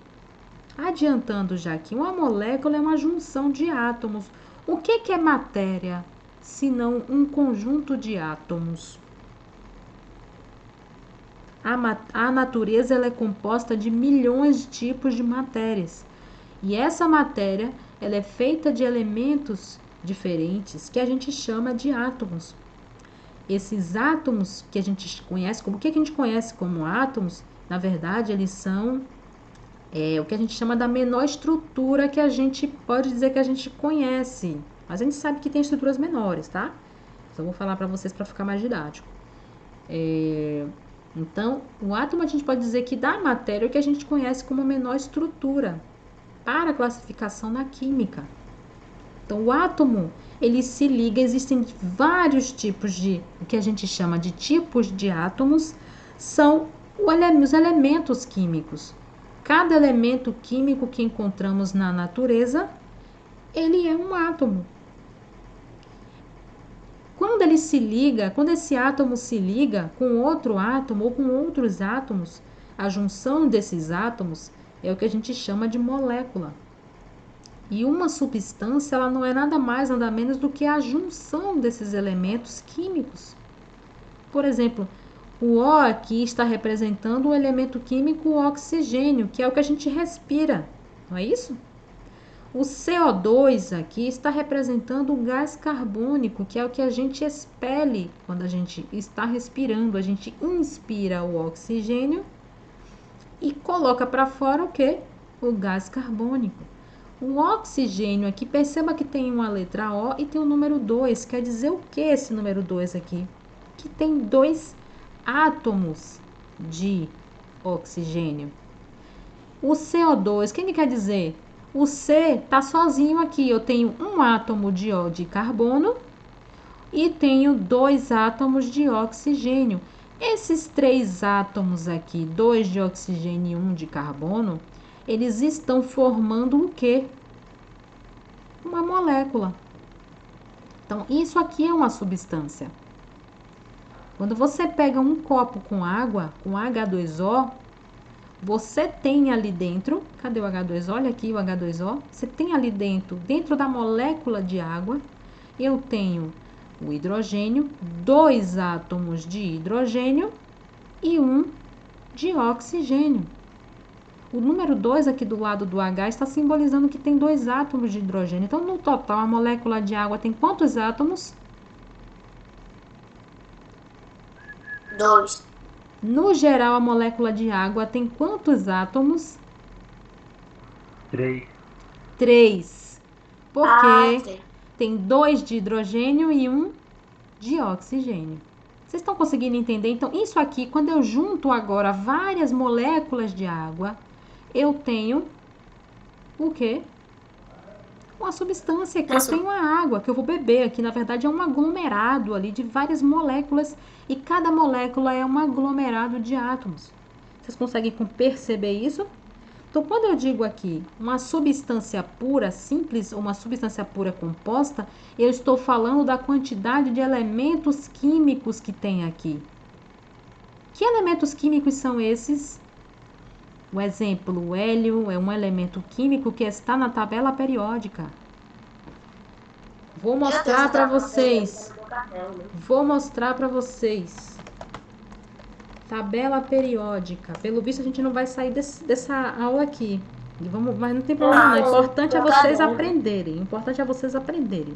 Adiantando já aqui, uma molécula é uma junção de átomos. O que é matéria, senão um conjunto de átomos? A natureza ela é composta de milhões de tipos de matérias. E essa matéria ela é feita de elementos diferentes que a gente chama de átomos. Esses átomos que a gente conhece como... O que a gente conhece como átomos, na verdade, eles são o que a gente chama da menor estrutura que a gente pode dizer que a gente conhece. Mas a gente sabe que tem estruturas menores, tá? Só vou falar para vocês para ficar mais didático. Então, o átomo a gente pode dizer que da matéria é o que a gente conhece como menor estrutura para classificação na química. Então, o átomo, ele se liga, existem vários tipos de, o que a gente chama de tipos de átomos, são os elementos químicos. Cada elemento químico que encontramos na natureza, ele é um átomo. Quando ele se liga, quando esse átomo se liga com outro átomo ou com outros átomos, a junção desses átomos é o que a gente chama de molécula. E uma substância, ela não é nada mais, nada menos do que a junção desses elementos químicos. Por exemplo, o O aqui está representando o elemento químico oxigênio, que é o que a gente respira, não é isso? O CO2 aqui está representando o gás carbônico, que é o que a gente expele quando a gente está respirando. A gente inspira o oxigênio e coloca para fora o quê? O gás carbônico. O oxigênio aqui, perceba que tem uma letra O e tem o número 2. Quer dizer o que esse número 2 aqui? Que tem 2 átomos de oxigênio. O CO2, o que quer dizer? O C está sozinho aqui. Eu tenho um átomo de carbono e tenho 2 átomos de oxigênio. Esses 3 átomos aqui, 2 de oxigênio e 1 de carbono, eles estão formando o quê? Uma molécula. Então, isso aqui é uma substância. Quando você pega um copo com água, com H2O, você tem ali dentro, cadê o H2O? Olha aqui o H2O. Você tem ali dentro da molécula de água, eu tenho o hidrogênio, 2 átomos de hidrogênio e 1 de oxigênio. O número 2 aqui do lado do H está simbolizando que tem 2 átomos de hidrogênio. Então, no total, a molécula de água tem quantos átomos? 2. No geral, a molécula de água tem quantos átomos? 3. 3. Porque três. tem 2 de hidrogênio e 1 de oxigênio. Vocês estão conseguindo entender? Então, isso aqui, quando eu junto agora várias moléculas de água, eu tenho o quê? Uma substância que eu tenho a água, que eu vou beber aqui. Na verdade, é um aglomerado ali de várias moléculas e cada molécula é um aglomerado de átomos. Vocês conseguem perceber isso? Então, quando eu digo aqui uma substância pura simples ou uma substância pura composta, eu estou falando da quantidade de elementos químicos que tem aqui. Que elementos químicos são esses? O exemplo, o hélio é um elemento químico que está na tabela periódica. Vou mostrar para vocês. Tabela periódica. Pelo visto, a gente não vai sair dessa aula aqui. Mas não tem problema não. O importante é vocês aprenderem. O importante é vocês aprenderem.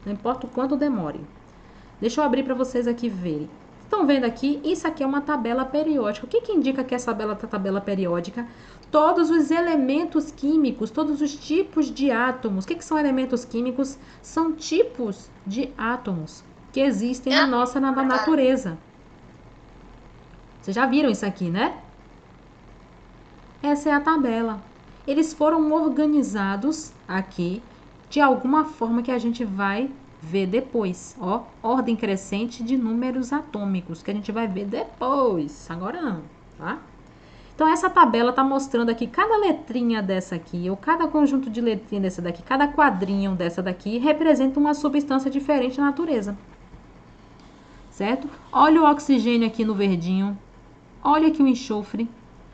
Não importa o quanto demore. Deixa eu abrir para vocês aqui verem. Estão vendo aqui? Isso aqui é uma tabela periódica. O que indica que essa tabela periódica? Todos os elementos químicos, todos os tipos de átomos. O que são elementos químicos? São tipos de átomos que existem na natureza. Vocês já viram isso aqui, né? Essa é a tabela. Eles foram organizados aqui de alguma forma que a gente vai ver depois. Ó, ordem crescente de números atômicos, que a gente vai ver depois. Agora não, tá? Então, essa tabela está mostrando aqui cada letrinha dessa aqui, ou cada conjunto de letrinhas dessa daqui, cada quadrinho dessa daqui, representa uma substância diferente na natureza. Certo? Olha o oxigênio aqui no verdinho. Olha aqui o enxofre.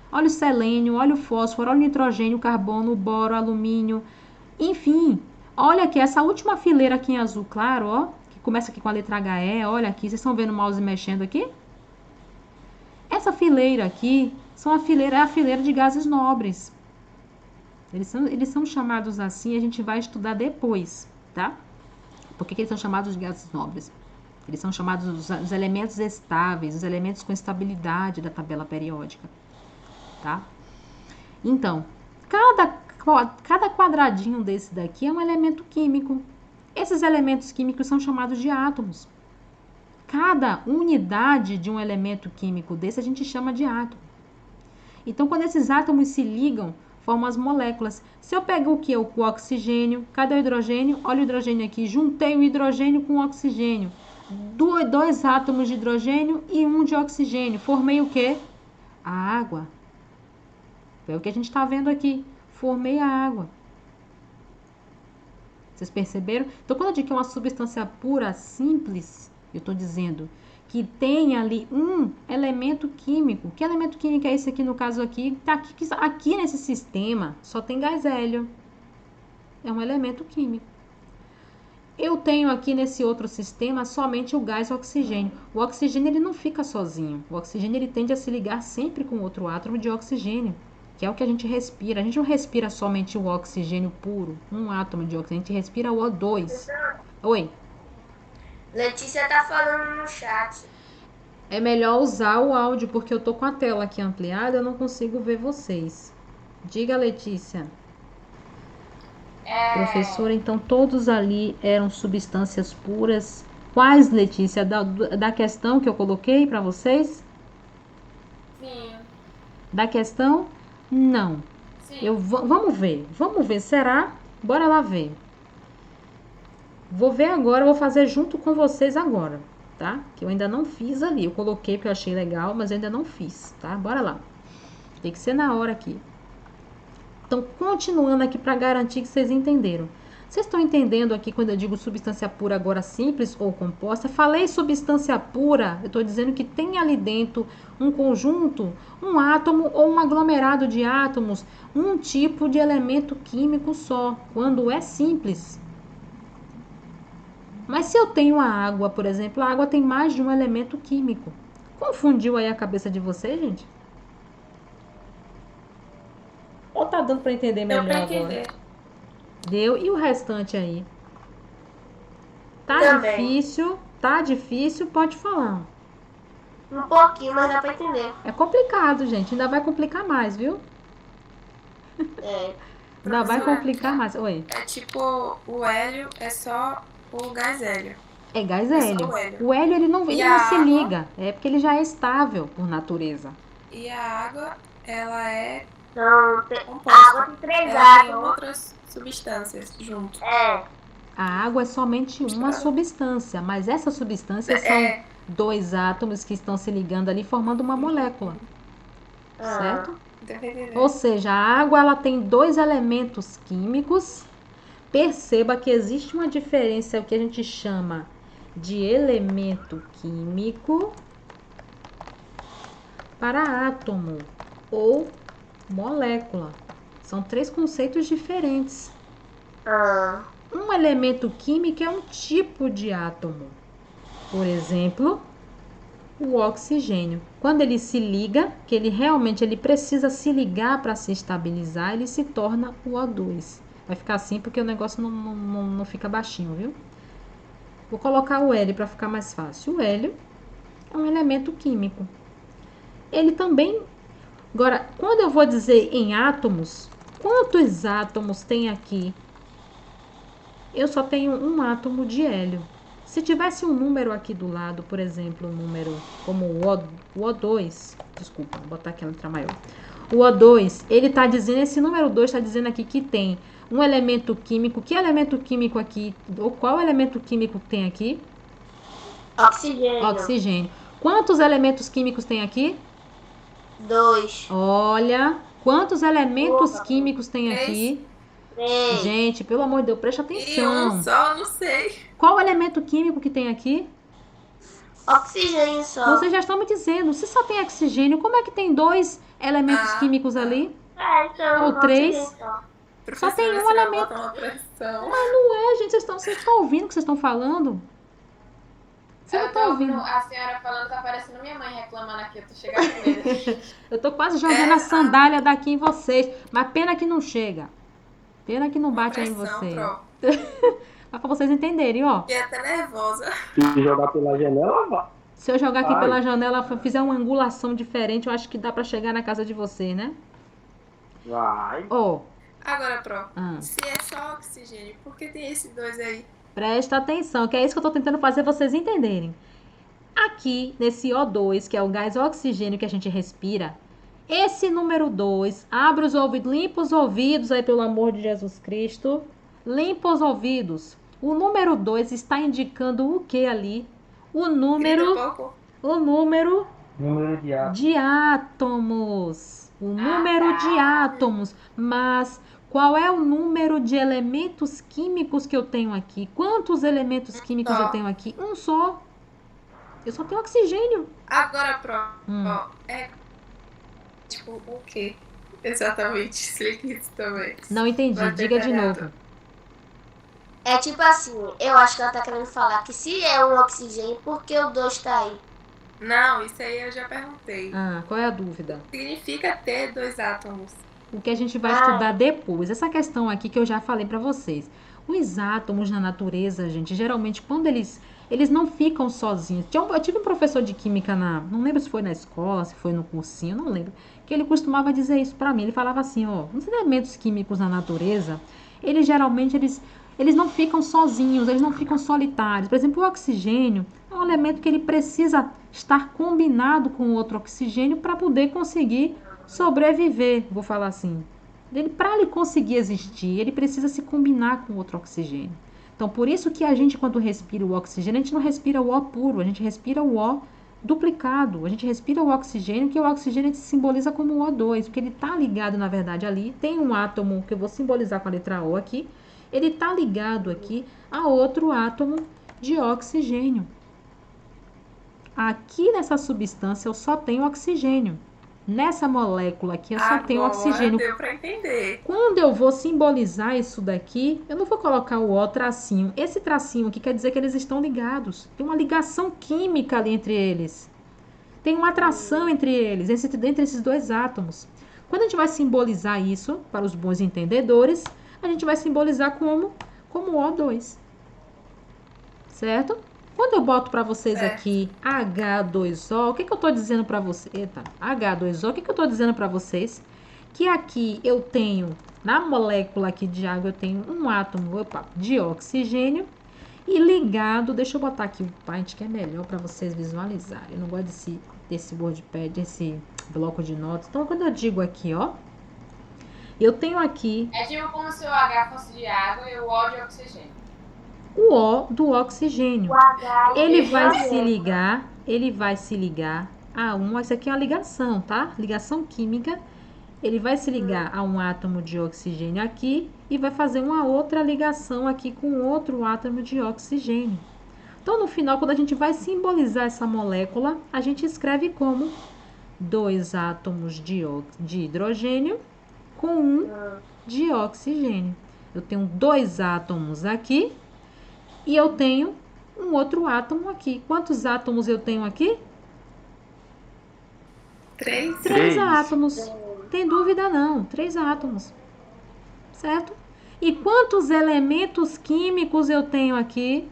Olha o selênio, olha o fósforo, olha o nitrogênio, o carbono, o boro, o alumínio. Enfim, olha aqui essa última fileira aqui em azul claro, ó. Que começa aqui com a letra HE. Olha aqui, vocês estão vendo o mouse mexendo aqui? Essa fileira aqui é a fileira de gases nobres. Eles são chamados assim, a gente vai estudar depois, tá? Por que eles são chamados de gases nobres? Eles são chamados os elementos estáveis, os elementos com estabilidade da tabela periódica. Tá? Então, cada quadradinho desse daqui é um elemento químico. Esses elementos químicos são chamados de átomos. Cada unidade de um elemento químico desse a gente chama de átomo. Então, quando esses átomos se ligam, formam as moléculas. Se eu pego o que? O oxigênio, cadê o hidrogênio? Olha o hidrogênio aqui, juntei o hidrogênio com o oxigênio. Dois átomos de hidrogênio e um de oxigênio. Formei o quê? A água. É o que a gente está vendo aqui. Formei a água. Vocês perceberam? Então, quando eu digo que é uma substância pura, simples, eu estou dizendo que tem ali um elemento químico. Que elemento químico é esse aqui, no caso aqui? Tá aqui nesse sistema só tem gás hélio. É um elemento químico. Eu tenho aqui nesse outro sistema somente o gás oxigênio. O oxigênio ele não fica sozinho. O oxigênio ele tende a se ligar sempre com outro átomo de oxigênio, que é o que a gente respira. A gente não respira somente o oxigênio puro, um átomo de oxigênio, a gente respira o O2. Oi. Letícia tá falando no chat. É melhor usar o áudio, porque eu tô com a tela aqui ampliada, eu não consigo ver vocês. Diga, Letícia. Professora, então todos ali eram substâncias puras. Quais, Letícia? Da questão que eu coloquei para vocês? Sim. Da questão? Não. Sim. Vamos ver, será? Bora lá ver. Vou ver agora, vou fazer junto com vocês agora, tá? Que eu ainda não fiz ali, eu coloquei porque eu achei legal, mas eu ainda não fiz, tá? Bora lá. Tem que ser na hora aqui. Então, continuando aqui para garantir que vocês entenderam. Vocês estão entendendo aqui quando eu digo substância pura agora simples ou composta? Falei substância pura, eu estou dizendo que tem ali dentro um conjunto, um átomo ou um aglomerado de átomos, um tipo de elemento químico só, quando é simples. Mas se eu tenho a água, por exemplo, a água tem mais de um elemento químico. Confundiu aí a cabeça de vocês, gente? Ou tá dando para entender melhor agora? Deu. E o restante aí? Tá difícil? Tá difícil? Pode falar. Um pouquinho, mas dá pra entender. É complicado, gente. Ainda vai complicar mais, viu? Ainda vai complicar mais. Oi. É tipo, o hélio é só o gás hélio. É gás hélio. O hélio ele não se liga. É porque ele já é estável por natureza. E a água, ela é Não, composta. a água tem 3 Ela tem átomos. outras substâncias junto. É. A água é somente uma substância, mas essas substâncias são 2 átomos que estão se ligando ali formando uma molécula. Certo? Ou seja, a água ela tem 2 elementos químicos. Perceba que existe uma diferença, o que a gente chama de elemento químico para átomo ou molécula. São 3 conceitos diferentes. Um elemento químico é um tipo de átomo. Por exemplo, o oxigênio. Quando ele se liga, que ele precisa se ligar para se estabilizar, ele se torna o O2. Vai ficar assim porque o negócio não fica baixinho, viu? Vou colocar o hélio para ficar mais fácil. O hélio é um elemento químico. Ele também... Agora, quando eu vou dizer em átomos, quantos átomos tem aqui? Eu só tenho um átomo de hélio. Se tivesse um número aqui do lado, por exemplo, um número como o O2, desculpa, vou botar aqui a letra maior. O O2, ele está dizendo, esse número 2 está dizendo aqui que tem um elemento químico. Que elemento químico aqui, ou qual elemento químico tem aqui? Oxigênio. Oxigênio. Quantos elementos químicos tem aqui? 2. Olha, quantos elementos químicos tem aqui? 3. Gente, pelo amor de Deus, preste E atenção. um só, não sei. Qual elemento químico que tem aqui? Oxigênio só. Vocês já estão me dizendo, se só tem oxigênio, como é que tem 2 elementos químicos ali? Então, Ou 3? Professora, tem um você vai elemento. botar uma pressão. Não é, gente, vocês estão ouvindo o que vocês estão falando? Você não Eu está tô ouvindo. ouvindo a senhora falando, tá parecendo minha mãe reclamando aqui. Eu tô chegando com medo. Eu tô quase jogando a sandália daqui em vocês, mas pena que não chega. Pena que não bate aí em Pressão, vocês. Pro. Mas pra vocês entenderem, ó. Fiquei até nervosa. Se jogar pela janela, vai. Se eu jogar aqui Ai. pela janela, fizer uma angulação diferente, eu acho que dá pra chegar na casa de vocês, né? Vai. Ó, Agora, Pro, Ah. se é só oxigênio, por que tem esses dois aí? presta atenção, que é isso que eu tô tentando fazer vocês entenderem. Aqui, nesse O2, que é o gás oxigênio que a gente respira, esse número 2, abre os ouvidos, limpa os ouvidos aí, pelo amor de Jesus Cristo. Limpa os ouvidos. O número 2 está indicando o que ali? O número... Grita um pouco. O número Número de átomos. de átomos. O número de átomos. Mas qual é o número de elementos químicos que eu tenho aqui? Quantos elementos químicos só. eu tenho aqui? Um só. Eu só tenho oxigênio. Agora, Pro, Hum. ó, é tipo o quê? Exatamente, explique isso também. Não entendi. Vai ter Diga de detalhado. novo. É tipo assim, eu acho que ela tá querendo falar que se é um oxigênio, por que o 2 tá aí? Não, isso aí eu já perguntei. Ah, qual é a dúvida? Significa ter dois átomos. O que a gente vai estudar depois. Essa questão aqui que eu já falei pra vocês. Os átomos na natureza, gente, geralmente quando eles não ficam sozinhos. Eu tive um professor de química não lembro se foi na escola, se foi no cursinho, não lembro, que ele costumava dizer isso pra mim. Ele falava assim, ó, os elementos químicos na natureza, eles geralmente eles não ficam sozinhos, eles não ficam solitários. Por exemplo, o oxigênio é um elemento que ele precisa estar combinado com outro oxigênio para poder conseguir sobreviver, vou falar assim. Para ele conseguir existir, ele precisa se combinar com outro oxigênio. Então, por isso que a gente, quando respira o oxigênio, a gente não respira o O puro, a gente respira o O duplicado. A gente respira o oxigênio, que o oxigênio se simboliza como o O2, porque ele está ligado, na verdade, ali. Tem um átomo que eu vou simbolizar com a letra O aqui. Ele está ligado aqui a outro átomo de oxigênio. Aqui nessa substância eu só tenho oxigênio. Nessa molécula aqui eu só tenho oxigênio. Deu pra entender. Quando eu vou simbolizar isso daqui, eu não vou colocar o O tracinho. Esse tracinho aqui quer dizer que eles estão ligados. Tem uma ligação química ali entre eles. Tem uma atração entre eles, entre esses dois átomos. Quando a gente vai simbolizar isso, para os bons entendedores, a gente vai simbolizar como O2. Certo? Quando eu boto para vocês aqui H2O, o que eu estou dizendo para vocês? Eita, H2O, o que eu estou dizendo para vocês? Que aqui eu tenho, na molécula aqui de água, eu tenho um átomo de oxigênio e ligado, deixa eu botar aqui o Paint que é melhor para vocês visualizarem. Eu não gosto desse WordPad, desse bloco de notas. Então, quando eu digo aqui, ó, eu tenho aqui... É tipo como se o H fosse de água e o O de oxigênio. O O do oxigênio. Ele vai se ligar a isso aqui é uma ligação, tá? Ligação química. Ele vai se ligar a um átomo de oxigênio aqui e vai fazer uma outra ligação aqui com outro átomo de oxigênio. Então, no final, quando a gente vai simbolizar essa molécula, a gente escreve como 2 átomos de hidrogênio com 1 de oxigênio. Eu tenho 2 átomos aqui e eu tenho um outro átomo aqui. Quantos átomos eu tenho aqui? Três? Três átomos. Tem dúvida não, 3 átomos. Certo? E quantos elementos químicos eu tenho aqui?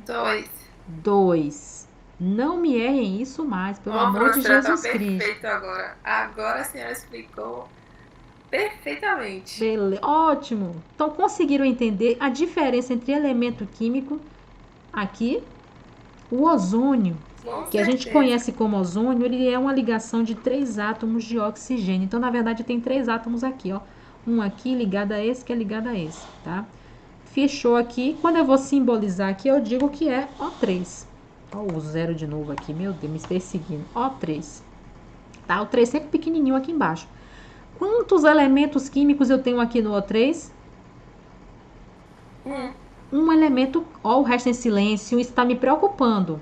2. 2. Não me errem isso mais, pelo Ó, amor de professora, Jesus tá Cristo. perfeito agora. Agora a senhora explicou perfeitamente. Ótimo. Então conseguiram entender a diferença entre elemento químico aqui, o ozônio, Com que a gente certeza. conhece como ozônio, ele é uma ligação de 3 átomos de oxigênio. Então, na verdade, tem 3 átomos aqui, ó. Um aqui ligado a esse, que é ligado a esse, tá? Fechou aqui. Quando eu vou simbolizar aqui, eu digo que é O3. Ó, o zero de novo aqui, meu Deus, me perseguindo. O3. Tá? O 3 sempre pequenininho aqui embaixo. Quantos elementos químicos eu tenho aqui no O3? Um elemento. Ó, o resto em silêncio. Isso tá me preocupando.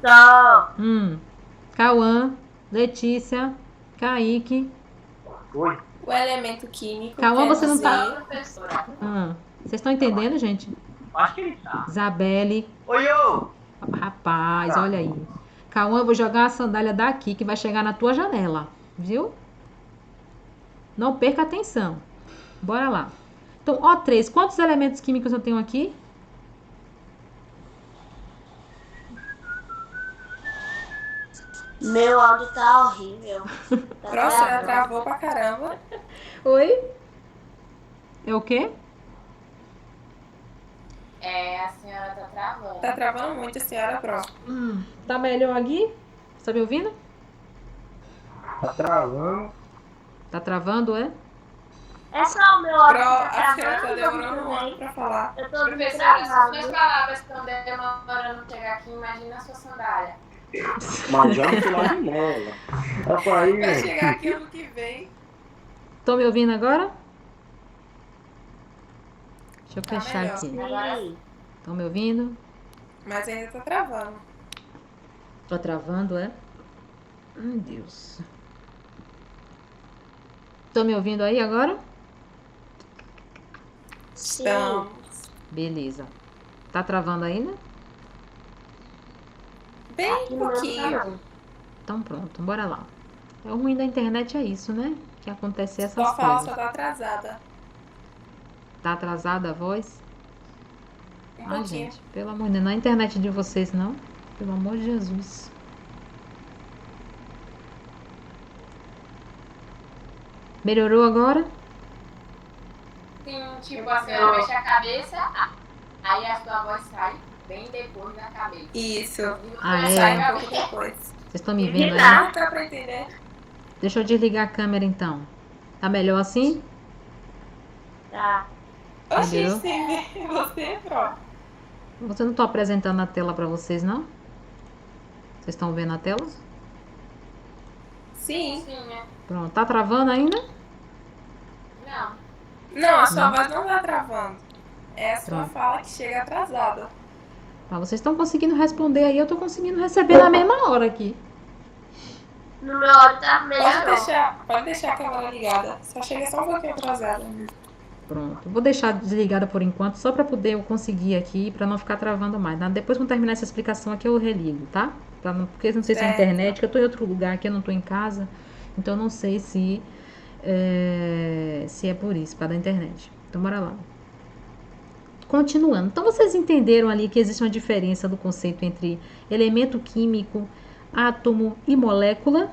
Só. Cauã, Letícia, Kaique. Oi. O elemento químico Cauã, quer você não tá. dizer... Professora. Vocês estão entendendo, gente? Acho que ele tá. Isabelle. Oi, ô! Rapaz, olha aí. Cauã, eu vou jogar a sandália daqui que vai chegar na tua janela. Viu? Não perca a atenção. Bora lá. Então, O3, quantos elementos químicos eu tenho aqui? Meu áudio tá horrível. Tá Professora, travando. travou pra caramba. Oi? É o quê? A senhora tá travando. Tá travando muito a senhora, prof. Tá melhor aqui? Tá me ouvindo? Tá travando. Tá travando, é? É só o meu áudio Pro, que tá a senhora tá travando. demorando eu muito pra falar. Eu tô Professora, se suas travando. palavras estão demorando pra chegar aqui, imagina a sua sandália. Mas já não sei lá de nela. Rapaz, Vai chegar aqui ano que vem. Estão me ouvindo agora? Deixa eu Tá fechar melhor. aqui. Sim. Estão me ouvindo? Mas ainda tá travando. Tô travando, é? Ai, Deus. Estão me ouvindo aí agora? Sim. Então, Beleza. Tá travando ainda? bem Aqui no meu pouquinho. tá não. Então pronto, bora lá. É o ruim da internet, é isso, né? Que acontece essas Pode falar, coisas. só tá atrasada. Tá atrasada a voz? Um Ai, pouquinho. gente, pelo amor de Deus, não é a internet de vocês, não. Pelo amor de Jesus. Melhorou agora? Sim, tipo, a senhora mexe a cabeça, aí a sua voz sai bem depois da cabeça. Isso. Ah, é? Sai um pouco depois. Vocês estão me vendo aí? Não dá pra entender. Deixa eu desligar a câmera então. Tá melhor assim? Tá. Oxi, Melhorou? sem ver você, prof. Você não tô apresentando a tela pra vocês, não? Vocês estão vendo a tela? Sim. Sim, né? Pronto. Tá travando ainda? Não. Não, a sua Não. voz não tá travando. É a sua Pronto. fala que chega atrasada. Ah, vocês estão conseguindo responder aí, eu tô conseguindo receber na mesma hora aqui. No meu áudio tá melhor. Pode deixar a câmera ligada. Só chega só um pouquinho atrasada. Pronto. Vou deixar desligada por enquanto, só pra poder eu conseguir aqui, pra não ficar travando mais. Depois, quando terminar essa explicação aqui, eu religo, tá? Porque eu não sei se é Certo. internet, que eu tô em outro lugar aqui, eu não tô em casa. Então, eu não sei se é por isso, para da internet. Então, bora lá. Continuando. Então, vocês entenderam ali que existe uma diferença do conceito entre elemento químico, átomo e molécula?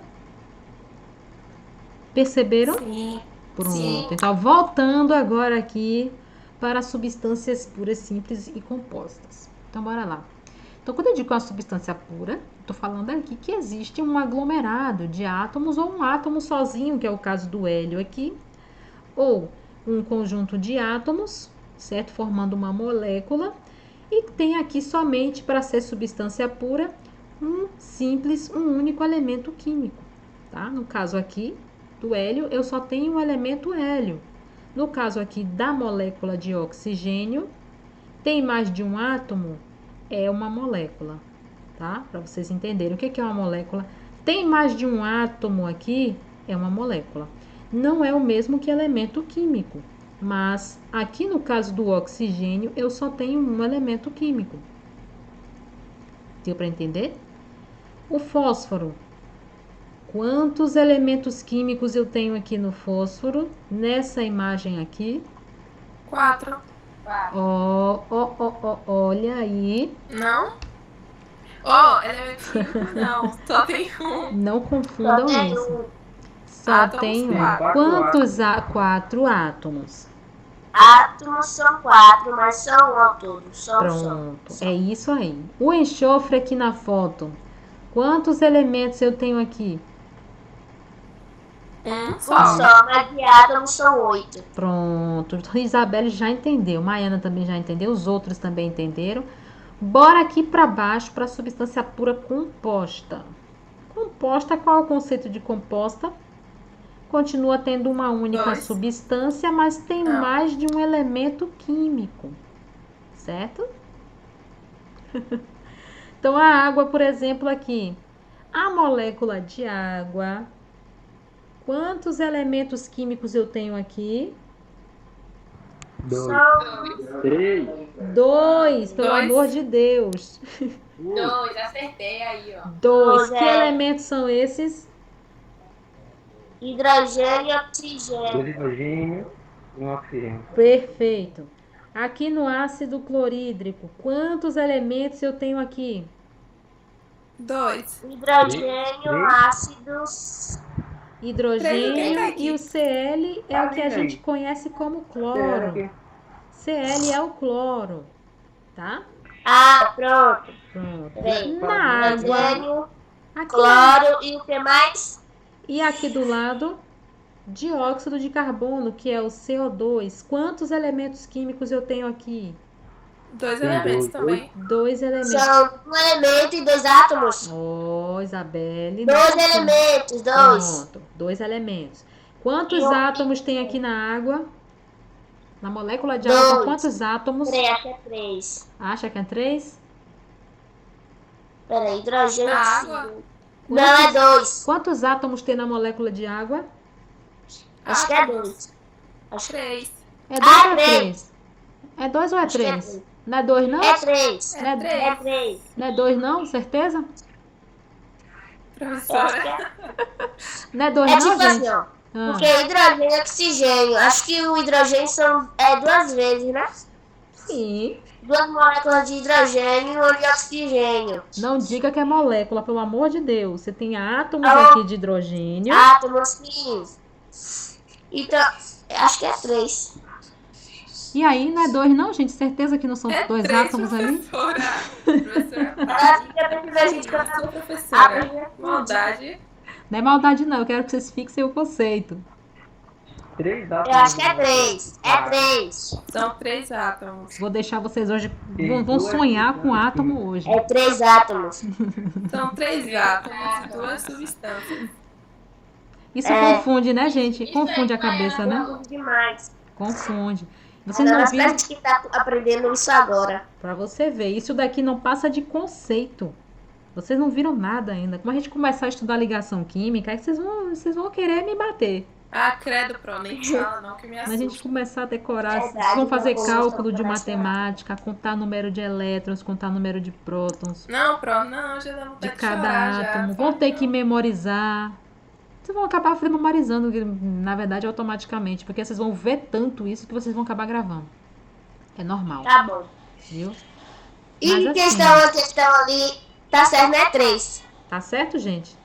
Perceberam? Sim. Pronto. Sim. Então, voltando agora aqui para substâncias puras, simples e compostas. Então, bora lá. Então, quando eu digo uma substância pura, estou falando aqui que existe um aglomerado de átomos ou um átomo sozinho, que é o caso do hélio aqui, ou um conjunto de átomos, certo? Formando uma molécula, e tem aqui somente, para ser substância pura, um único elemento químico, tá? No caso aqui do hélio, eu só tenho o elemento hélio. No caso aqui da molécula de oxigênio, tem mais de um átomo, é uma molécula, tá? Para vocês entenderem o que é uma molécula. Tem mais de um átomo aqui, é uma molécula. Não é o mesmo que elemento químico, mas aqui no caso do oxigênio, eu só tenho um elemento químico. Deu para entender? O fósforo Quantos elementos químicos eu tenho aqui no fósforo? Nessa imagem aqui. 4. Olha aí. Não? Elemento químico não. Só tem um. Não confundam Só tem isso. um. Só Átomos, tem um. quatro. Quantos 4 átomos? Átomos são 4, mas são um ao todo. Só um só. Pronto, é isso aí. O enxofre aqui na foto. Quantos elementos eu tenho aqui? Um Um só. só, mas de átomos são 8. Pronto. Isabelle já entendeu. Maiana também já entendeu. Os outros também entenderam. Bora aqui para baixo para a substância pura composta. Composta, qual é o conceito de composta? Continua tendo uma única 2. substância, mas tem Não. mais de um elemento químico. Certo? Então, a água, por exemplo, aqui. A molécula de água. Quantos elementos químicos eu tenho aqui? 2, São 3, 2, pelo 2. amor de Deus. 2, acertei aí, ó. 2. Que é. elementos são esses? hidrogênio e 2 oxigênio. hidrogênio e um oxigênio. Perfeito. Aqui no ácido clorídrico, quantos elementos eu tenho aqui? 2. Hidrogênio, Três. ácidos. Hidrogênio Três. e o Cl é o que a gente conhece como cloro. Cl é o cloro, tá? Ah, pronto. Pronto. Peraí. Na água, Hidrogênio, aqui, cloro e o que mais? e aqui do lado, dióxido de carbono, que é o CO2. Quantos elementos químicos eu tenho aqui? 2 Tem elementos dois. também. 2 elementos. São um elemento e 2 átomos. Isabelle. 2 elementos, 2. Pronto, 2 elementos. Quantos Eu- átomos tem aqui na água? Na molécula de Dois. água, quantos átomos? Peraí, acho que é 3. Acha que é 3? Peraí, hidrogênio, Na oxigênio. água? Não, é 2. Quantos átomos tem na molécula de água? Acho que é 2. 3. É 2 ou é três. 3? É 2 ou é Acho que é 3? três. Não é 2 não? É 3. Não é, É 3. não é 2 não? Certeza? Professora. Não é 2 É não, tipo gente? assim, ó. Ah, Porque hidrogênio e oxigênio. Acho que o hidrogênio são 2 vezes, né? sim. 2 moléculas de hidrogênio e uma de oxigênio. Não diga que é molécula, pelo amor de Deus. Você tem átomos Ah. aqui de hidrogênio. Átomos, sim. Então, acho que é 3. E aí, não é 2 não, gente? Certeza que não são É 2 3, átomos ali? professora. Professora. Acho que depois a gente Sua canta. professora. Maldade. Não é maldade não, eu quero que vocês fixem o conceito. 3 Eu átomos. acho que é 3. É 3. São 3 átomos. Vou deixar vocês hoje, Tem vão duas sonhar com substâncias átomo hoje. É 3 átomos. São 3 átomos e 2 substâncias. Isso É. confunde, né, gente? Confunde a cabeça, né? Confundo demais. Confunde. Vocês Agora, não as viram? pessoas que tá aprendendo isso agora. Pra você ver, isso daqui não passa de conceito. Vocês não viram nada ainda. Como a gente começar a estudar ligação química, aí vocês vão querer me bater. Ah, credo, pro, nem fala não, que me Quando a gente assusta. começar a decorar, Verdade, vocês vão fazer não, cálculo de não, não. matemática, contar número de elétrons, contar número de prótons Não, pro, não, já dá de vontade de cada chorar já. átomo. Vão ter que memorizar. Vocês vão acabar memorizando, na verdade, automaticamente, porque vocês vão ver tanto isso que vocês vão acabar gravando. É normal, Tá bom. viu? E Mas assim- a questão ali, tá certo, não é 3. Tá certo, gente?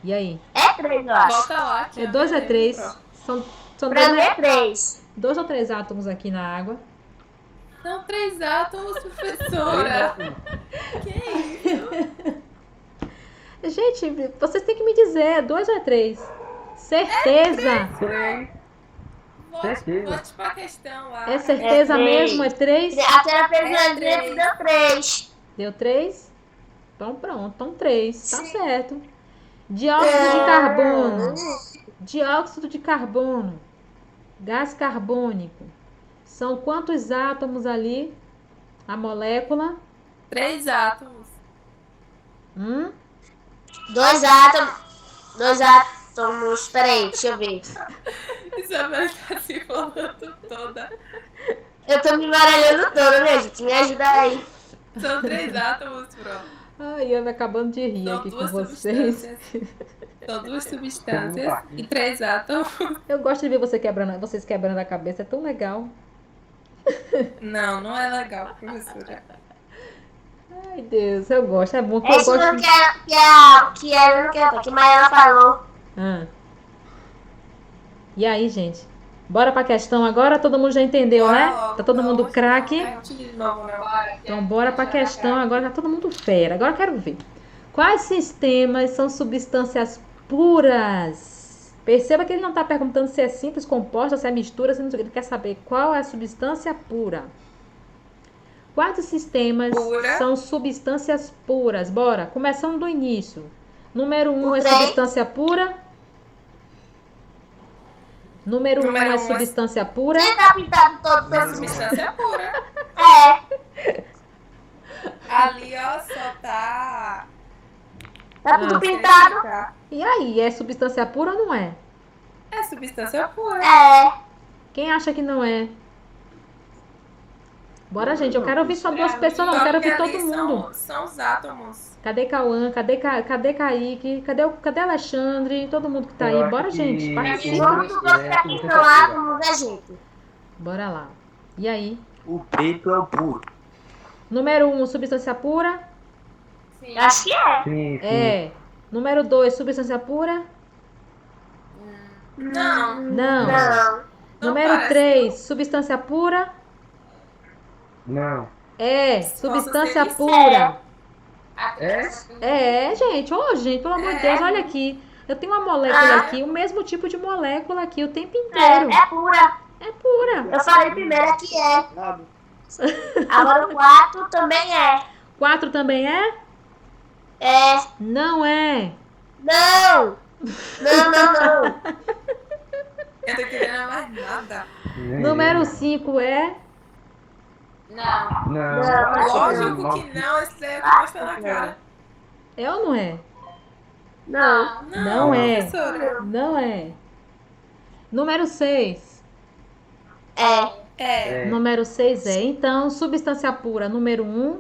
E aí? É 3, eu acho. Volta lá. que É eu 2 ou é não 3? lembro, São Pra mim é 3. 2 ou 3 átomos aqui na água. Pro. São 3 átomos, 3 professora. átomos. Que isso? Gente, vocês têm que me dizer, é 2 ou é 3? Certeza? 3. Certeza. Volte pra questão lá. É certeza É três. mesmo? É 3? A senhora fez um É exemplo, três. deu 3. Deu 3? Então pronto, então 3. Tá Sim. certo. Dióxido de carbono. Dióxido de carbono. Gás carbônico. São quantos átomos ali? A molécula? 3 átomos. 2 átomos. 2 átomos. Peraí, deixa eu ver. Isabel tá se falando toda. Eu tô me embaralhando toda, né, gente? Me ajuda aí. São 3 átomos, pro. Ai, eu me acabando de rir São aqui com 2 vocês. substâncias. São duas substâncias e 3 átomos. Eu gosto de ver vocês quebrando a cabeça, é tão legal. Não, não é legal, professora. Ai, Deus, eu gosto. É bom que É eu isso gosto. que Maiara falou. Ah. E aí, gente? Bora pra questão agora? Todo mundo já entendeu, Bora né? logo, Tá todo mundo então, craque? pergunte de novo, né? Então, bora pra questão agora. Tá todo mundo fera. Agora eu quero ver. Quais sistemas são substâncias puras? Perceba que ele não tá perguntando se é simples, composta, se é mistura, se não sei o que. Ele quer saber qual é a substância pura. Quais os sistemas Pura. são substâncias puras? Bora, começando do início. Número 1 O é trem. substância pura. Número 1 Número é um é- substância pura. Quem tá pintado todo pra Substância pura. É, Ali, ó, só tá... tá tudo Ah. pintado. E aí, é substância pura ou não é? É substância pura. É, Quem acha que não é? Bora, gente, eu quero ouvir só duas pessoas, não, eu Só quero que ouvir todo ali mundo. São os átomos. Cadê Cauã? Cadê Kaique? Cadê Alexandre? Todo mundo que tá Eu aí. acho Bora, que gente, o participa. vamos branco supor é que a aqui substância são pura. átomos, né, gente? Bora lá. E aí? O preto é o puro. Número 1, substância pura? Sim. Acho que é. Sim, sim. É. Número 2, substância pura? Não. Não. Não. Número parece. 3, substância pura? Não. É. Posso Substância ser pura. É? É, gente. Ô, gente, pelo amor de Deus, olha aqui. Eu tenho uma molécula aqui, o mesmo tipo de molécula aqui o tempo inteiro. É pura. É pura. Eu falei primeiro que é. Agora o 4 também é. 4 também é? É. Não é. Não. Não. Eu tô querendo mais nada. Número 5 é? Não. Não. Lógico que não, esse daí é o que mostra na cara. É ou não é? Não. Não é. Professora. Não é. Número 6. É. Número 6 é. Então, substância pura, número 1,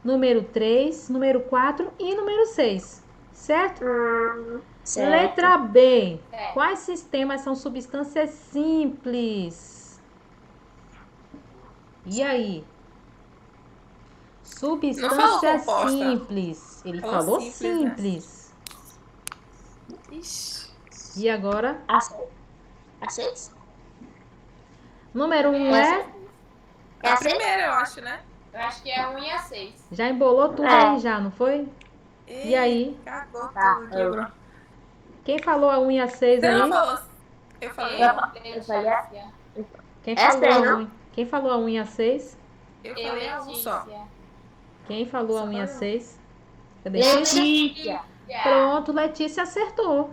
número 3, número 4 e número 6. Certo? Certo. Letra B. É. Quais sistemas são substâncias simples? E aí? Não falou Substância composta. simples. Ele Falou falou simples, né? simples. Ixi. E agora? A 6? Número 1 é? É A a 6? primeira, eu acho, né? Eu acho que é 1 e a 6. Já embolou tudo aí já, não foi? E aí? Cagou Tá, tudo, quebrou. Quem falou a 1 e a 6 Você não aí? falou. Eu falei. Letícia. Quem Essa falou aí, a não? 1? Quem falou a 1 e a 6? Eu Eu, falei um só. Letícia. Quem falou a 1 e a Só eu. 6? Cadê? Letícia. Pronto, Letícia acertou.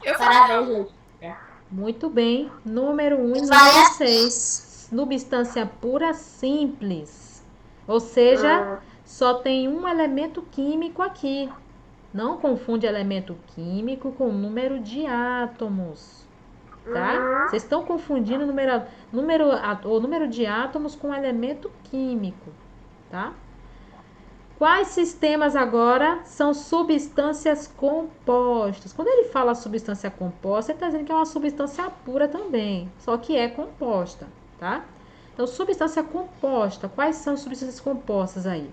Eu falei. Parabéns, Letícia. Muito bem. Número 1 e Vai número a 6. Substância pura simples. Ou seja, só tem um elemento químico aqui. Não confunde elemento químico com número de átomos. Tá? Vocês estão confundindo o número de átomos com elemento químico. Tá? Quais sistemas agora são substâncias compostas? Quando ele fala substância composta, ele está dizendo que é uma substância pura também, só que é composta, tá? Então, substância composta, quais são as substâncias compostas aí?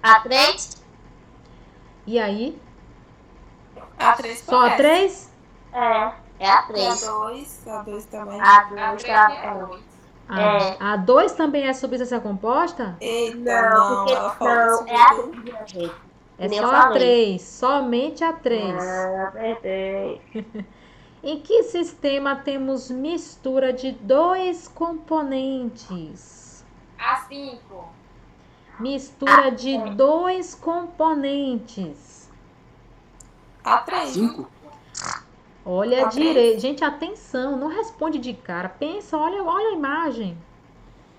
A 3? E aí? A 3 Só a 3? É a A 3. 2. A 2 também. A A 2 3 e a tá. 2. A 2 também é substância composta? Eita, Não, porque ela falou não, isso. é a 3, gente. É Nem só eu a falei. 3, somente a 3. Acertei. Em que sistema temos mistura de dois componentes? A 5. Mistura de dois componentes. A 3. 5? Olha A direito. Gente, atenção, não responde de cara. Pensa, olha a imagem.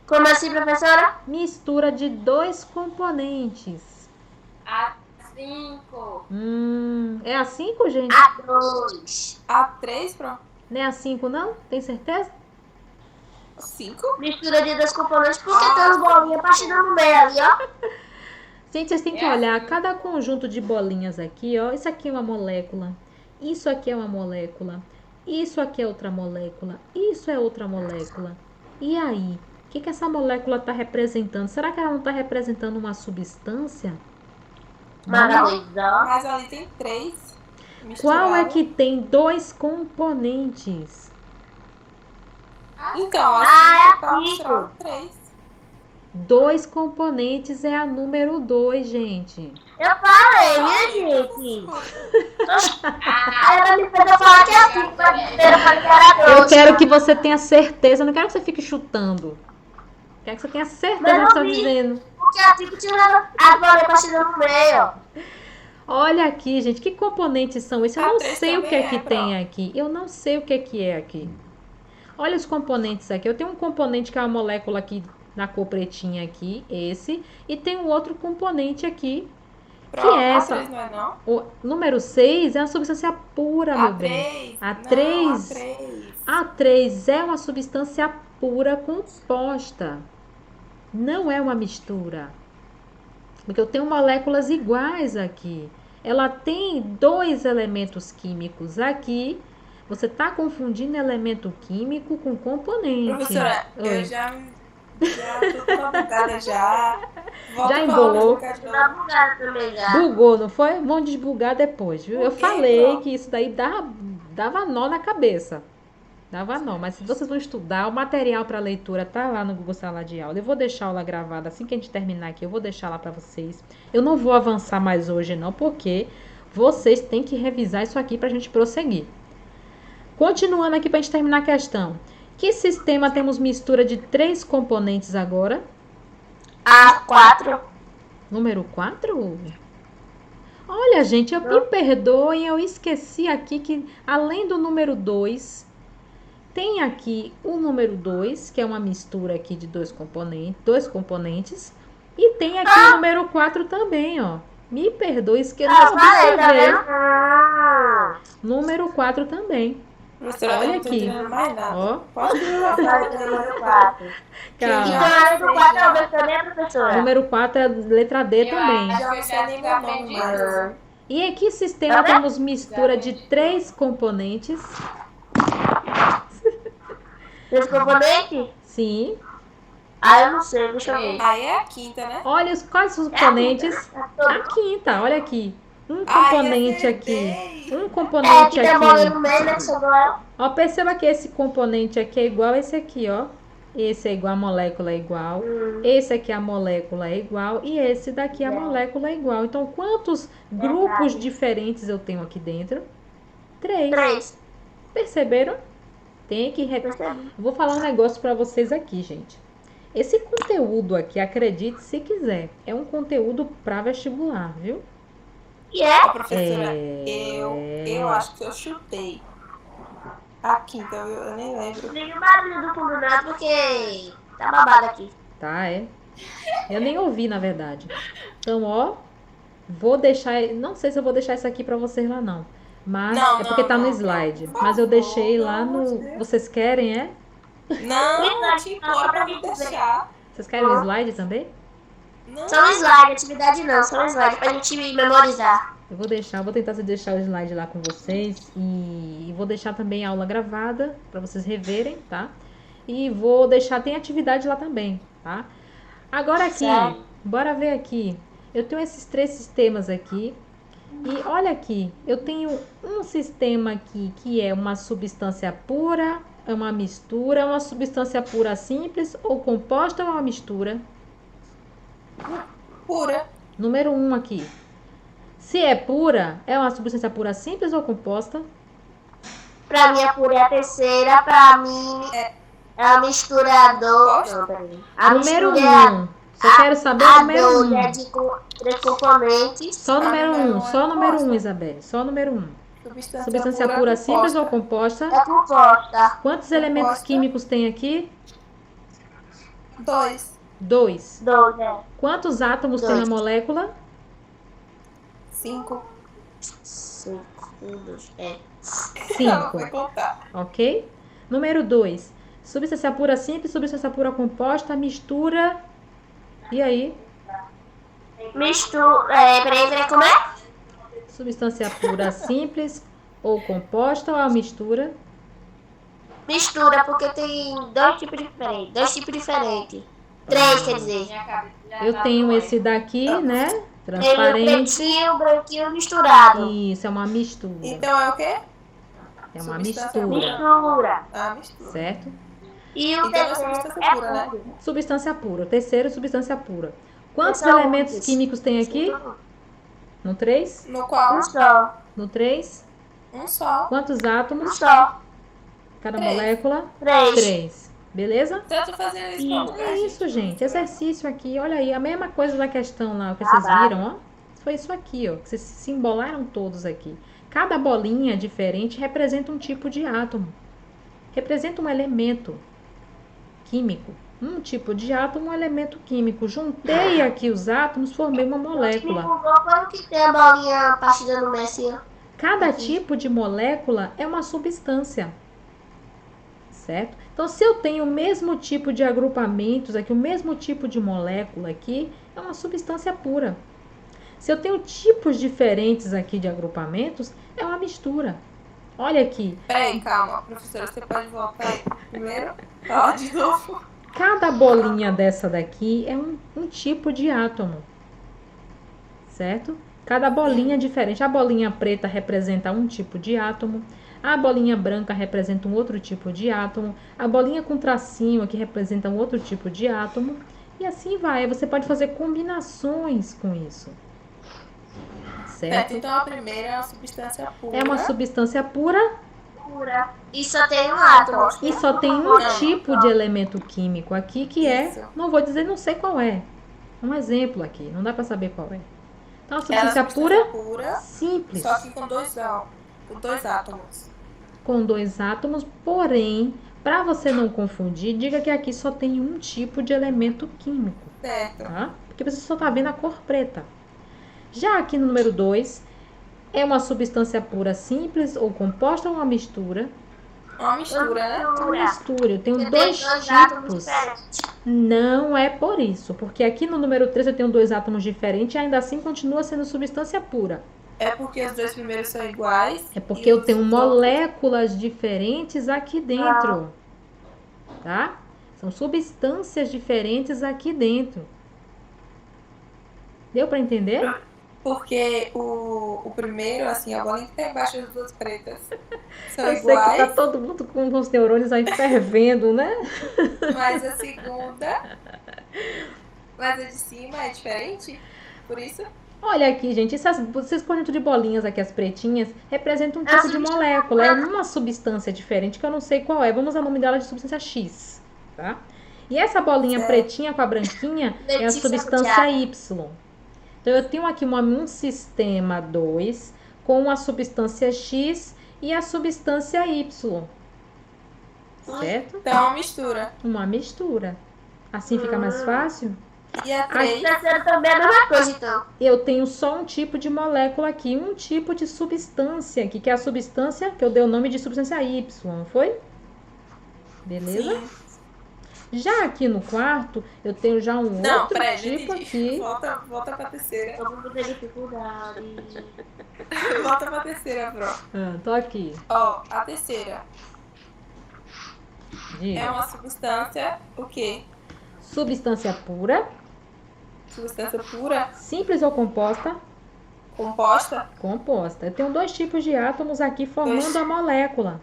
Como assim, professora? Mistura de dois componentes. A 5. É a 5, gente? A 2. A 3, pronto. Não é a 5, não? Tem certeza? 5? Mistura de dois componentes porque tem as bolinhas partindo no meio ali, ó. Gente, vocês têm que olhar cada conjunto de bolinhas aqui, ó. Isso aqui é uma molécula. Isso aqui é uma molécula. Isso aqui é outra molécula. Isso é outra molécula. E aí? O que essa molécula está representando? Será que ela não está representando uma substância? Margarida. Mas ali tem 3 Qual é misturadas. que tem 2 componentes? Então, assim, tá amigo. misturado 3. 2 componentes é a número 2, gente. Eu falei, minha gente. Aí ela me fez eu falar que é assim, mas primeiro eu falei que era Eu doce. quero que você tenha certeza, eu não quero que você fique chutando. Eu quero que você tenha certeza do que eu estou dizendo. Porque assim que tirando as bolinhas no meio. Olha aqui, gente, que componentes são esses? Eu A não três sei o que é que também é, tem aqui. Eu não sei o que é aqui. Olha os componentes aqui. Eu tenho um componente que é uma molécula aqui na cor pretinha aqui, esse. E tem um outro componente aqui, que é essa. A3 não é não? O número 6 é uma substância pura, meu bem. A3. A3. A3 é uma substância pura composta. Não é uma mistura. Porque eu tenho moléculas iguais aqui. Ela tem 2 elementos químicos aqui. Você está confundindo elemento químico com componente. Professora, Oi. eu já tô toda bugada já. Volta Já pra embolou. aula de Tá novo. bugado também já. Bugou, não foi? Vamos desbugar depois, viu? Eu Buguei, falei pronto. que isso daí dava nó na cabeça. Dava nó, mas se vocês vão estudar, o material para leitura tá lá no Google Sala de Aula. Eu vou deixar aula gravada assim que a gente terminar aqui, eu vou deixar lá para vocês. Eu não vou avançar mais hoje não, porque vocês têm que revisar isso aqui pra gente prosseguir. Continuando aqui pra gente terminar a questão. Que sistema temos mistura de 3 componentes agora? A4. Número 4? Olha, gente, me perdoem, eu esqueci aqui que além do número 2, tem aqui o número 2, que é uma mistura aqui de 2 componentes, e tem aqui o número 4 também, ó. Me perdoe, que eu não Falei, tá observei. vendo? Número 4 também. Professora, Olha eu não tô aqui. entendendo mais nada. Ó, Pode continuar Falei do número 4. calma. Então, além do 4 é o B também, professora? Número 4 é a letra D também. Já não sei nem meu nome mais. E em que sistema temos mistura de 3 componentes? Esse componente? Sim. Ah, eu não sei, deixa eu ver. Aí é a quinta, né? Olha quais os componentes. A quinta, olha aqui. Um componente aqui. Um É, componente que tem a bolinha no aqui. meio, né, que sobrou ela. Ó, perceba que esse componente aqui é igual a esse aqui, ó. Esse é igual, a molécula é igual. Esse aqui a molécula é igual. E esse daqui a molécula é igual. Então, quantos grupos diferentes eu tenho aqui dentro? 3. 3. Perceberam? Tem que Percebi. Vou falar um negócio pra vocês aqui, gente. Esse conteúdo aqui, acredite se quiser, é um conteúdo pra vestibular, viu? E é? Ó, professora, eu acho que eu chutei. A quinta, eu nem lembro. Liga o barulho do fundo não, porque tá babado aqui. Tá, é. Eu nem ouvi, na verdade. Então, ó, vou deixar, não sei se eu vou deixar isso aqui pra vocês lá não. Mas Não, é porque não, tá no não, slide. por Mas eu favor, deixei lá pelo amor de no. Deus. Vocês querem, é? Não, te imploro pra me deixar. Vocês querem o slide também? Não. Só um slide, atividade não, só um slide pra gente memorizar. Eu vou tentar deixar o slide lá com vocês e vou deixar também a aula gravada para vocês reverem, tá? E vou deixar, tem atividade lá também, tá? Agora aqui, Certo. bora ver aqui. Eu tenho esses 3 sistemas aqui e olha aqui, eu tenho um sistema aqui que é uma substância pura, é uma mistura, é uma substância pura simples ou composta ou é uma mistura? Pura. Número 1 aqui. Se é pura, é uma substância pura simples ou composta? Pra mim a pura é a terceira, pra mim é a misturador. Não, peraí. A Número mistura 1. Só quero saber o a número 12 é 1. de 3 componentes. Só o número número 1. um Só o é número 1, composta. Isabelle. Só o número 1. Substância Pura simples ou composta. composta? É composta. Quantos elementos Composta. químicos tem aqui? 2. 2. 12, é. Quantos átomos tem na Dois. molécula? 5. 5, 1, 2, é. 5. Vou contar. Ok? Número 2. Substância pura simples, substância pura composta, mistura. E aí? Peraí, como é? Substância pura simples ou composta ou a mistura? Mistura, porque tem dois tipos diferentes. Três, quer dizer. Minha cabeça já Eu tá tenho doendo. esse daqui, né? Tem o Transparente. pretinho, o branquinho misturado. Isso, é uma mistura. Então é o quê? É uma substância mistura, Mistura. Ah, mistura. certo? E o Então é terceiro substância pura, né? puro. Substância pura. O terceiro, substância pura. Quantos Esse é o elementos único. químicos tem aqui? No 3? No qual Um só. No 3? um só. Quantos Um átomos? só. Cada Três. molécula? Três. 3. Beleza? Então eu tô fazendo isso pra lugar, É isso, gente. Exercício aqui. Olha aí, a mesma coisa da questão lá, o que Ah, vocês tá. viram, ó. Foi isso aqui, ó. Que vocês se embolaram todos aqui. Cada bolinha diferente representa um tipo de átomo. Representa um elemento químico. Um tipo de átomo, um elemento químico. Juntei aqui os átomos, formei uma Me molécula. bugou quando que tem a bolinha partida no meio assim, ó. Cada tipo de molécula é uma substância. Certo? Então, se eu tenho o mesmo tipo de agrupamentos aqui, o mesmo tipo de molécula aqui, é uma substância pura. Se eu tenho tipos diferentes aqui de agrupamentos, é uma mistura. Olha aqui, Peraí, calma, professora, você pode voltar aí primeiro? Ó, de novo. cada bolinha dessa daqui é um tipo de átomo. Certo? Cada bolinha é diferente. A bolinha preta representa um tipo de átomo. A bolinha branca representa um outro tipo de átomo. A bolinha com tracinho aqui representa um outro tipo de átomo. E assim vai. Você pode fazer combinações com isso. Certo, Certo? então a primeira é uma substância pura. É uma substância pura Pura. E só tem um átomo. e só tem um tipo de elemento químico aqui que é, Isso. não vou dizer, não sei qual é. Um exemplo aqui, não dá pra saber qual é. Então a Ela é substância uma pura, substância pura, simples, só que com dois átomos. com 2 átomos, porém, para você não confundir, diga que aqui só tem um tipo de elemento químico, Certo. tá? Porque você só tá vendo a cor preta. Já aqui no número 2, é uma substância pura simples ou composta ou uma mistura? Uma mistura, né? Uma mistura. Eu tenho Porque dois tem dois átomos tipos. diferentes. Não é por isso, porque aqui no número 3 eu tenho 2 átomos diferentes e ainda assim continua sendo substância pura. É porque os dois primeiros são iguais. É porque e eu os tenho outros- moléculas diferentes aqui dentro. Tá? São substâncias diferentes aqui dentro. Deu pra entender? Porque o primeiro, assim, a bolinha que tá embaixo das duas pretas são Eu sei que tá iguais, todo mundo com os neurônios aí fervendo, né? mas a segunda, mas a de cima é diferente. Por isso, Olha aqui, gente, esses conjuntos de bolinhas aqui, as pretinhas, representam um tipo de molécula. É uma substância diferente que eu não sei qual é. Vamos usar o nome dela de substância X, tá? E essa bolinha Certo. pretinha com a branquinha é a Letícia substância Thiago. Y. Então, eu tenho aqui um sistema 2 com a substância X e a substância Y. Certo? então é uma mistura. Uma mistura. Assim fica mais fácil? E a O três, terceiro também é a mesma coisa, então. Eu tenho só um tipo de molécula aqui, um tipo de substância aqui, que é a substância que eu dei o nome de substância Y, não foi? Beleza? sim. Já aqui no quarto, eu tenho já um Não, outro peraí, não tipo entendi. aqui. Volta pra terceira. Eu vou ter dificuldade. Volta pra terceira, Pro. Tô aqui. Ó, a terceira é Diga. uma substância, o quê? Substância pura, Substância pura, simples ou composta? composta. Composta. Eu tenho 2 tipos de átomos aqui formando a molécula.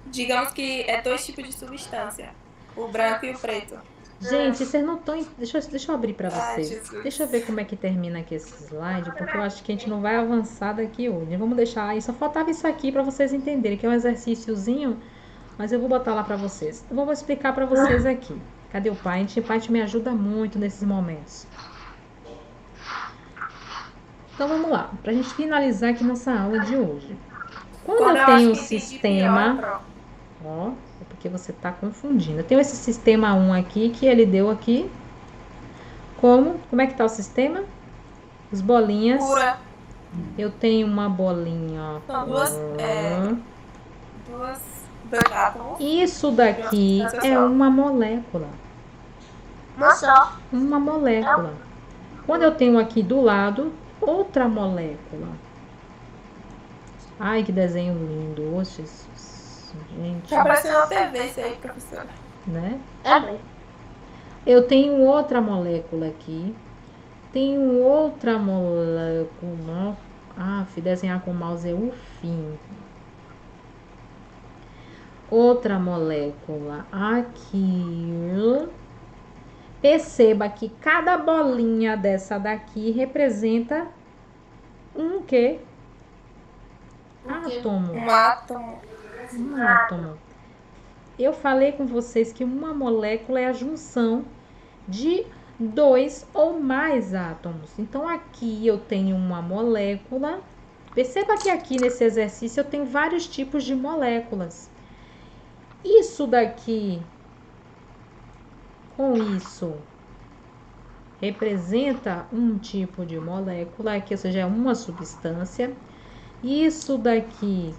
Digamos que é dois tipos de substância, o branco e o preto. Gente, vocês não estão. Deixa eu abrir pra Ai, vocês. Jesus. Deixa eu ver como é que termina aqui esse slide, porque eu acho que a gente não vai avançar daqui hoje. Vamos deixar aí. Só faltava isso aqui pra vocês entenderem, que é um exercíciozinho, mas eu vou botar lá pra vocês. Eu vou explicar pra vocês aqui. Cadê o Paint? O Paint me ajuda muito nesses momentos. Então vamos lá, pra gente finalizar aqui nossa aula de hoje. Quando eu acho tenho um que entendi sistema. pior, Ó, é porque você tá confundindo. Eu tenho esse sistema 1 aqui, que ele deu aqui. Como é que tá o sistema? As bolinhas. Pro. Pura, Eu tenho uma bolinha. são dois átomos. Isso daqui é uma molécula. Uma só. Uma molécula. Quando eu tenho aqui do lado outra molécula. Ai, que desenho lindo. Ô, Jesus. Gente. Tá parecendo uma TV isso aí, professora. Né? É bem. Eu tenho outra molécula aqui. Tenho outra molécula. Desenhar com o mouse é o fim. Outra molécula aqui. Perceba que cada bolinha dessa daqui representa um quê? Átomo. Um átomo. Um átomo. Eu falei com vocês que uma molécula é a junção de 2 ou mais átomos. Então, aqui eu tenho uma molécula. Perceba que aqui nesse exercício eu tenho vários tipos de moléculas. Isso daqui, com isso, representa um tipo de molécula, aqui, ou seja, é uma substância. Isso daqui,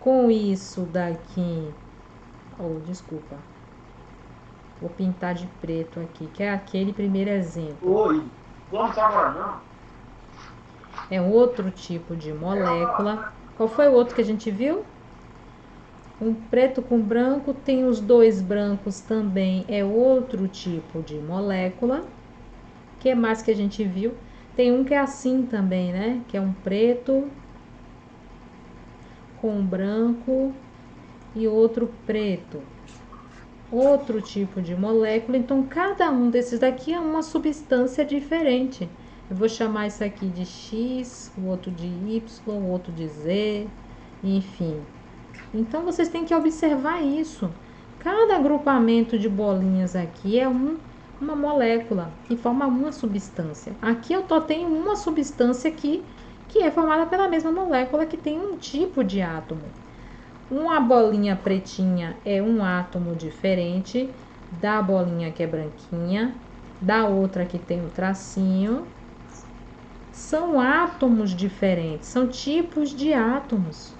com isso daqui, desculpa, vou pintar de preto aqui, que é aquele primeiro exemplo. Oi, vamos agora não? É outro tipo de molécula. Qual foi o outro que a gente viu? Um preto com branco, tem os dois brancos também, é outro tipo de molécula. O que mais que a gente viu? Tem um que é assim também, né? Que é um preto com branco e outro preto. Outro tipo de molécula. Então, cada um desses daqui é uma substância diferente. Eu vou chamar isso aqui de X, o outro de Y, o outro de Z, enfim. Então, vocês têm que observar isso. Cada agrupamento de bolinhas aqui é uma molécula que forma uma substância. Aqui eu tenho uma substância que é formada pela mesma molécula que tem um tipo de átomo. Uma bolinha pretinha é um átomo diferente da bolinha que é branquinha, da outra que tem um tracinho. São átomos diferentes, são tipos de átomos.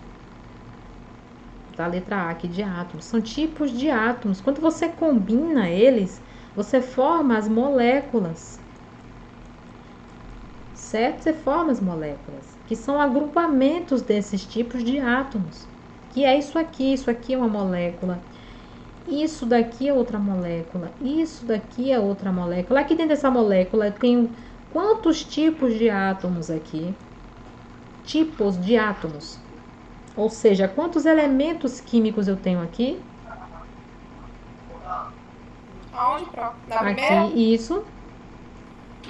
Da letra A aqui de átomos, são tipos de átomos. Quando você combina eles, você forma as moléculas. Certo? Você forma as moléculas, que são agrupamentos desses tipos de átomos. Que é isso aqui é uma molécula. Isso daqui é outra molécula. Isso daqui é outra molécula. Aqui dentro dessa molécula eu tenho quantos tipos de átomos aqui? Tipos de átomos. Ou seja, quantos elementos químicos eu tenho aqui? Aonde, Pro? Na primeira? Aqui, isso.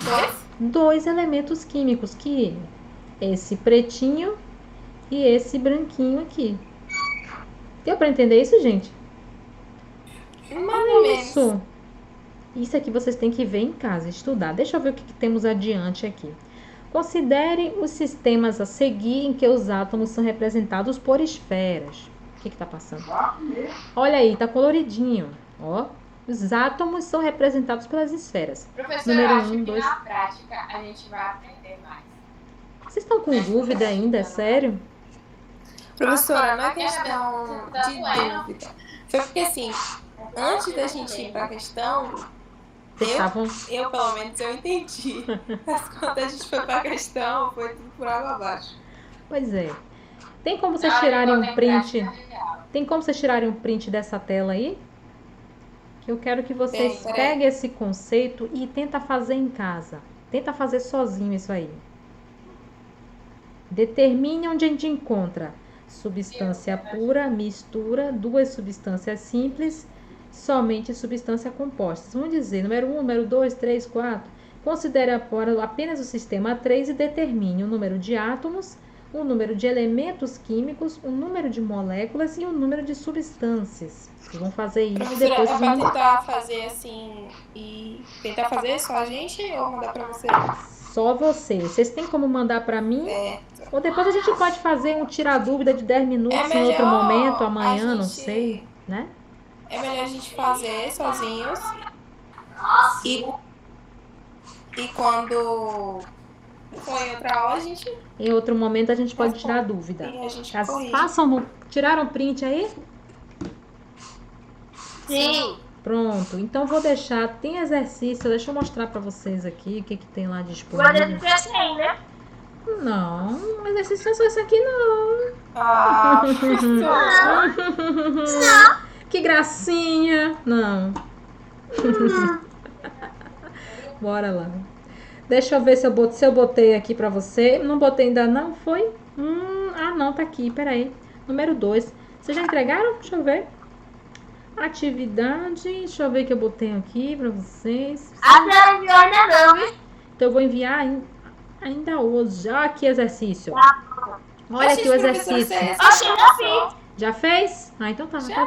2? 2 elementos químicos, que esse pretinho e esse branquinho aqui. Deu para entender isso, gente? Mais ou menos. Isso aqui vocês têm que ver em casa, estudar. Deixa eu ver o que temos adiante aqui. Considere os sistemas a seguir em que os átomos são representados por esferas. O que está passando? Olha aí, tá coloridinho. Ó, os átomos são representados pelas esferas. Professor, Número eu acho que dois. na prática a gente vai aprender mais. Vocês estão com dúvida ainda? É sério? Professora, não é questão de dúvida. Foi porque assim, antes da gente ir pra questão, Vocês estavam... eu pelo menos eu entendi. Mas quando a gente foi pra questão, foi tudo por água abaixo. Pois é. Tem como vocês Na hora que tirarem botar um em print? prática, é legal. Tem como vocês tirarem um print dessa tela aí? Que eu quero que vocês Tem, peguem esse conceito e tenta fazer em casa. Tenta fazer sozinho isso aí. Determine onde a gente encontra substância pura, mistura, 2 substâncias simples, somente substância compostas. Vamos dizer, número 1, número 2, 3, 4. Considere apenas o sistema 3 e determine o número de átomos, o número de elementos químicos, o número de moléculas e o número de substâncias. Vocês vão fazer isso e Professora, depois é pra vão... tentar fazer assim e tentar fazer só a gente ou mandar pra você? Só vocês. Vocês têm como mandar para mim? Certo. Ou depois a gente pode fazer um tirar dúvida de 10 minutos É em outro melhor momento, a amanhã, não gente- sei, né? É melhor a gente fazer sozinhos e quando for em outra aula a gente Em outro momento a gente pode tirar dúvida. e a gente As- corrige. Façam, tiraram print aí? Sim. Pronto, então vou deixar, tem exercício, deixa eu mostrar pra vocês aqui o que tem lá O disponível. exercício é esse aí, né? Não, exercício não é só isso aqui não. Ah, professora. Que gracinha. Não. Bora lá. Deixa eu ver se eu botei aqui pra você. Não botei ainda não, foi? Não, tá aqui, peraí. Número 2. Vocês já entregaram? Deixa eu ver. Atividade, deixa eu ver o que eu botei aqui pra vocês. A senhora enviou ainda não, viu? Então eu vou enviar ainda hoje. Olha que exercício. Olha Oxe, aqui o professor, exercício. você- Oxe, eu já fiz. Já fez? Então tá. Já.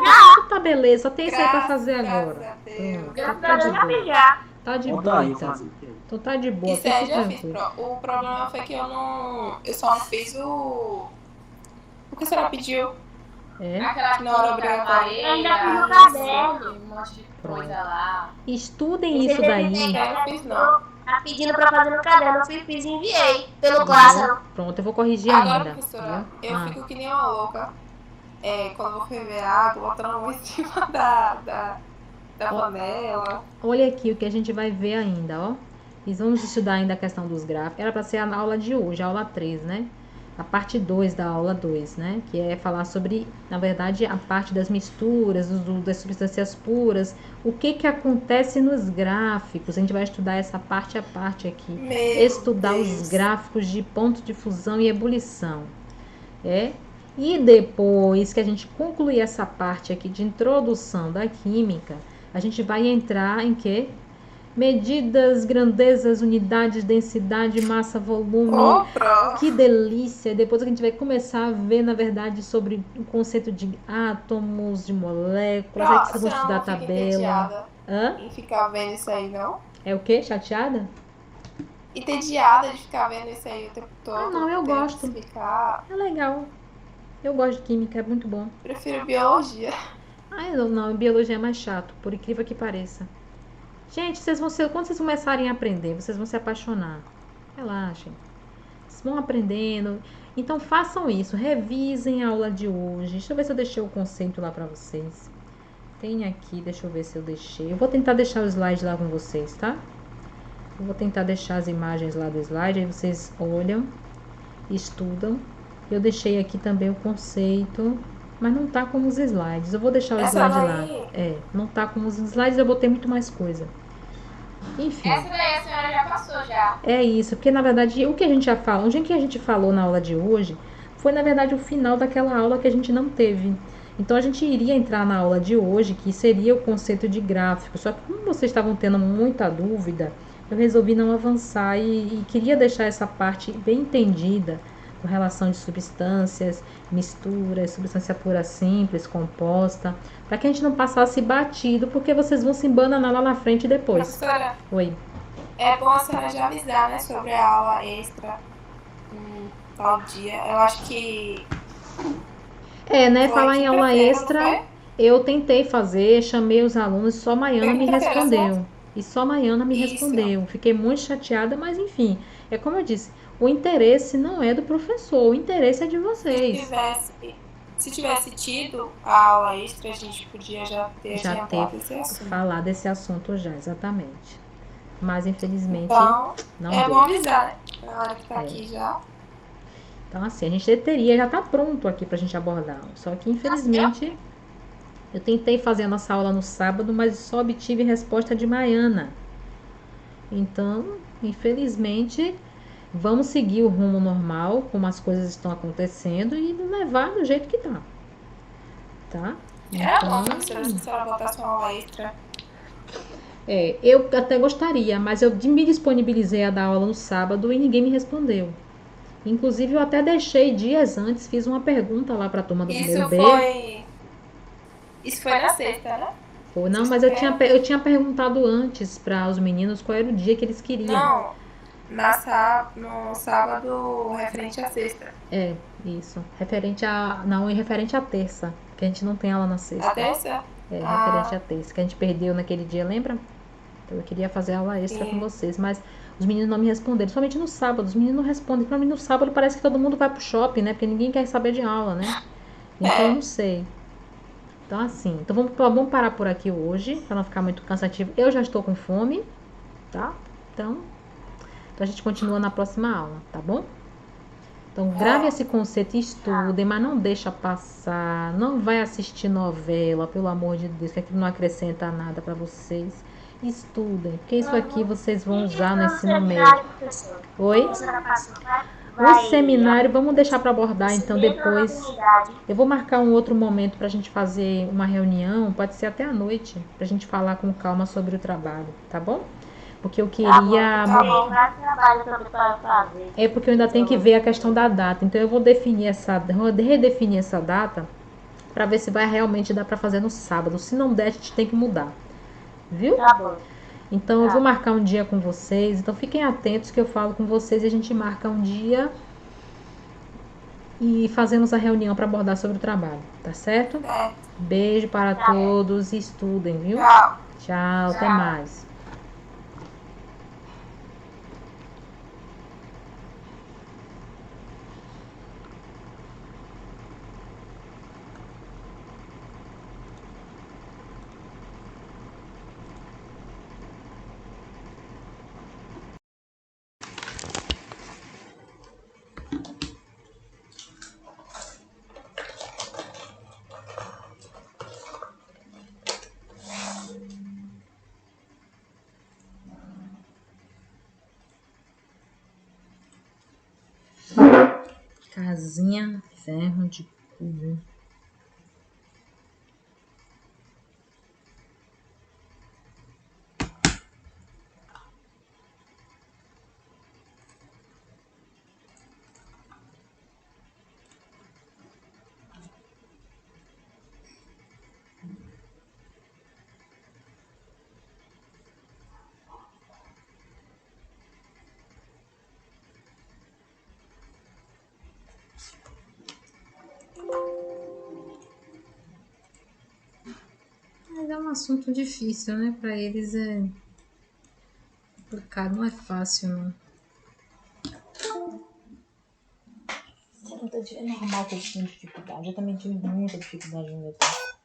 Tá beleza, só tem isso aí pra fazer Graças agora. a Deus. Pronto, Graças tá a de Deus, já boa. fiz já. Tá de Conta boa, aí, então. fazer. Então tá de boa, Isso aí fique eu já fiz. tranquilo. O problema foi que eu só não fiz o que a senhora pediu. É. Aquela Na hora química obrigatória. Eu ainda fiz no areia, caderno. um monte de coisa lá. Estudem isso daí. Eu não fiz, não. Tá pedindo pra fazer no caderno, eu fiz e enviei. Pelo Classroom. Pronto, eu vou corrigir Agora, ainda. professora, Viu? eu fico que nem uma louca. Quando eu vou ferver água, botando a mão em cima da panela. Olha aqui o que a gente vai ver ainda, ó. E vamos estudar ainda a questão dos gráficos. Era para ser a aula de hoje, a aula 3, né? A parte 2 da aula 2, né? Que é falar sobre, na verdade, a parte das misturas, das substâncias puras. O que acontece nos gráficos. A gente vai estudar essa parte a parte aqui. Meu Estudar Deus. os gráficos de ponto de fusão e ebulição. E depois que a gente concluir essa parte aqui de introdução da química, a gente vai entrar em quê? Medidas, grandezas, unidades, densidade, massa, volume. Ô, pró. Que delícia! Depois a gente vai começar a ver, na verdade, sobre o conceito de átomos, de moléculas. Aí Pró, vocês vão você estudar a não fica tabela. entediada Hã? em ficar vendo isso aí, não? É o quê? Chateada? Entediada de ficar vendo isso aí o tempo todo. Ah, não, eu tendo que gosto. explicar. É legal. Eu gosto de química, é muito bom. Prefiro biologia. Ai, não, biologia é mais chato, por incrível que pareça. Gente, quando vocês começarem a aprender, vocês vão se apaixonar. Relaxem. Vocês vão aprendendo. Então façam isso, revisem a aula de hoje. Deixa eu ver se eu deixei o conceito lá pra vocês. Tem aqui, deixa eu ver se eu deixei. Eu vou tentar deixar o slide lá com vocês, tá? Eu vou tentar deixar as imagens lá do slide, aí vocês olham, estudam. Eu deixei aqui também o conceito, mas não tá como os slides. Eu vou deixar o Essa slide lá. daí- Não tá como os slides, eu botei muito mais coisa. Enfim, Essa daí a senhora já passou já. é isso, porque na verdade o que a gente já falou, onde que a gente falou na aula de hoje, foi na verdade o final daquela aula que a gente não teve. Então a gente iria entrar na aula de hoje, que seria o conceito de gráfico. Só que como vocês estavam tendo muita dúvida, eu resolvi não avançar e queria deixar essa parte bem entendida com relação de substâncias, misturas, substância pura simples, composta, para que a gente não passasse batido, porque vocês vão se embananar lá na frente depois. Professora, Oi. é bom a senhora já avisar, né, sobre a aula extra tal dia. Eu acho que Né? foi Falar em aula quinta-feira, não extra, foi? eu tentei fazer, chamei os alunos, só Maiana me Quinta-feira, respondeu. E só Maiana me Isso. respondeu. Fiquei muito chateada, mas enfim, é como eu disse, o interesse não é do professor, o interesse é de vocês. Se tivesse tido a aula extra, a gente podia já ter Já adiantado ter esse assunto. falar desse assunto já, exatamente. Mas infelizmente Então, não é deu. bom avisar, né? Na hora que tá É. aqui já. Então, assim, a gente teria, já tá pronto aqui pra gente abordar. Só que, infelizmente, eu tentei fazer a nossa aula no sábado, mas só obtive resposta de Maiana. Então, infelizmente, vamos seguir o rumo normal, como as coisas estão acontecendo, e levar do jeito que tá. Tá? Era bom, professora, se a senhora botasse uma aula extra. Eu até gostaria, mas eu me disponibilizei a dar aula no sábado e ninguém me respondeu. Inclusive, eu até deixei dias antes, fiz uma pergunta lá para a turma do primeiro B. Isso foi na sexta, né? Pô, não, mas eu tinha perguntado antes para os meninos qual era o dia que eles queriam. Não, no sábado referente à sexta. Isso. Referente à terça, que a gente não tem aula na sexta. A terça? Referente à terça, que a gente perdeu naquele dia, lembra? Então eu queria fazer aula extra com vocês, mas os meninos não me responderam. Somente no sábado, os meninos não respondem. Pra mim, no sábado parece que todo mundo vai pro shopping, né? Porque ninguém quer saber de aula, né? Então eu não sei. Então, assim, então vamos parar por aqui hoje, para não ficar muito cansativo. Eu já estou com fome, tá? Então a gente continua na próxima aula, tá bom? Então, grave esse conceito e estudem, mas não deixa passar. Não vai assistir novela, pelo amor de Deus, que aquilo não acrescenta nada para vocês. Estudem, porque isso aqui vocês vão usar no ensino médio. Oi? O seminário, vamos deixar para abordar então depois. Eu vou marcar um outro momento para a gente fazer uma reunião, pode ser até à noite, para a gente falar com calma sobre o trabalho, tá bom? Porque eu queria. É porque eu ainda tenho que ver a questão da data. Então eu vou redefinir essa data para ver se vai realmente dar para fazer no sábado. Se não der, a gente tem que mudar. Viu? Tá bom. Então eu vou marcar um dia com vocês. Então fiquem atentos que eu falo com vocês e a gente marca um dia e fazemos a reunião para abordar sobre o trabalho, tá certo? Beijo para todos e estudem, viu? Tchau, até mais. Casinha, ferro de cubo. Mas é um assunto difícil, né? Para eles é complicado, não é fácil, não. É normal que eles tenham dificuldade. Eu também tive muita dificuldade no meu tempo.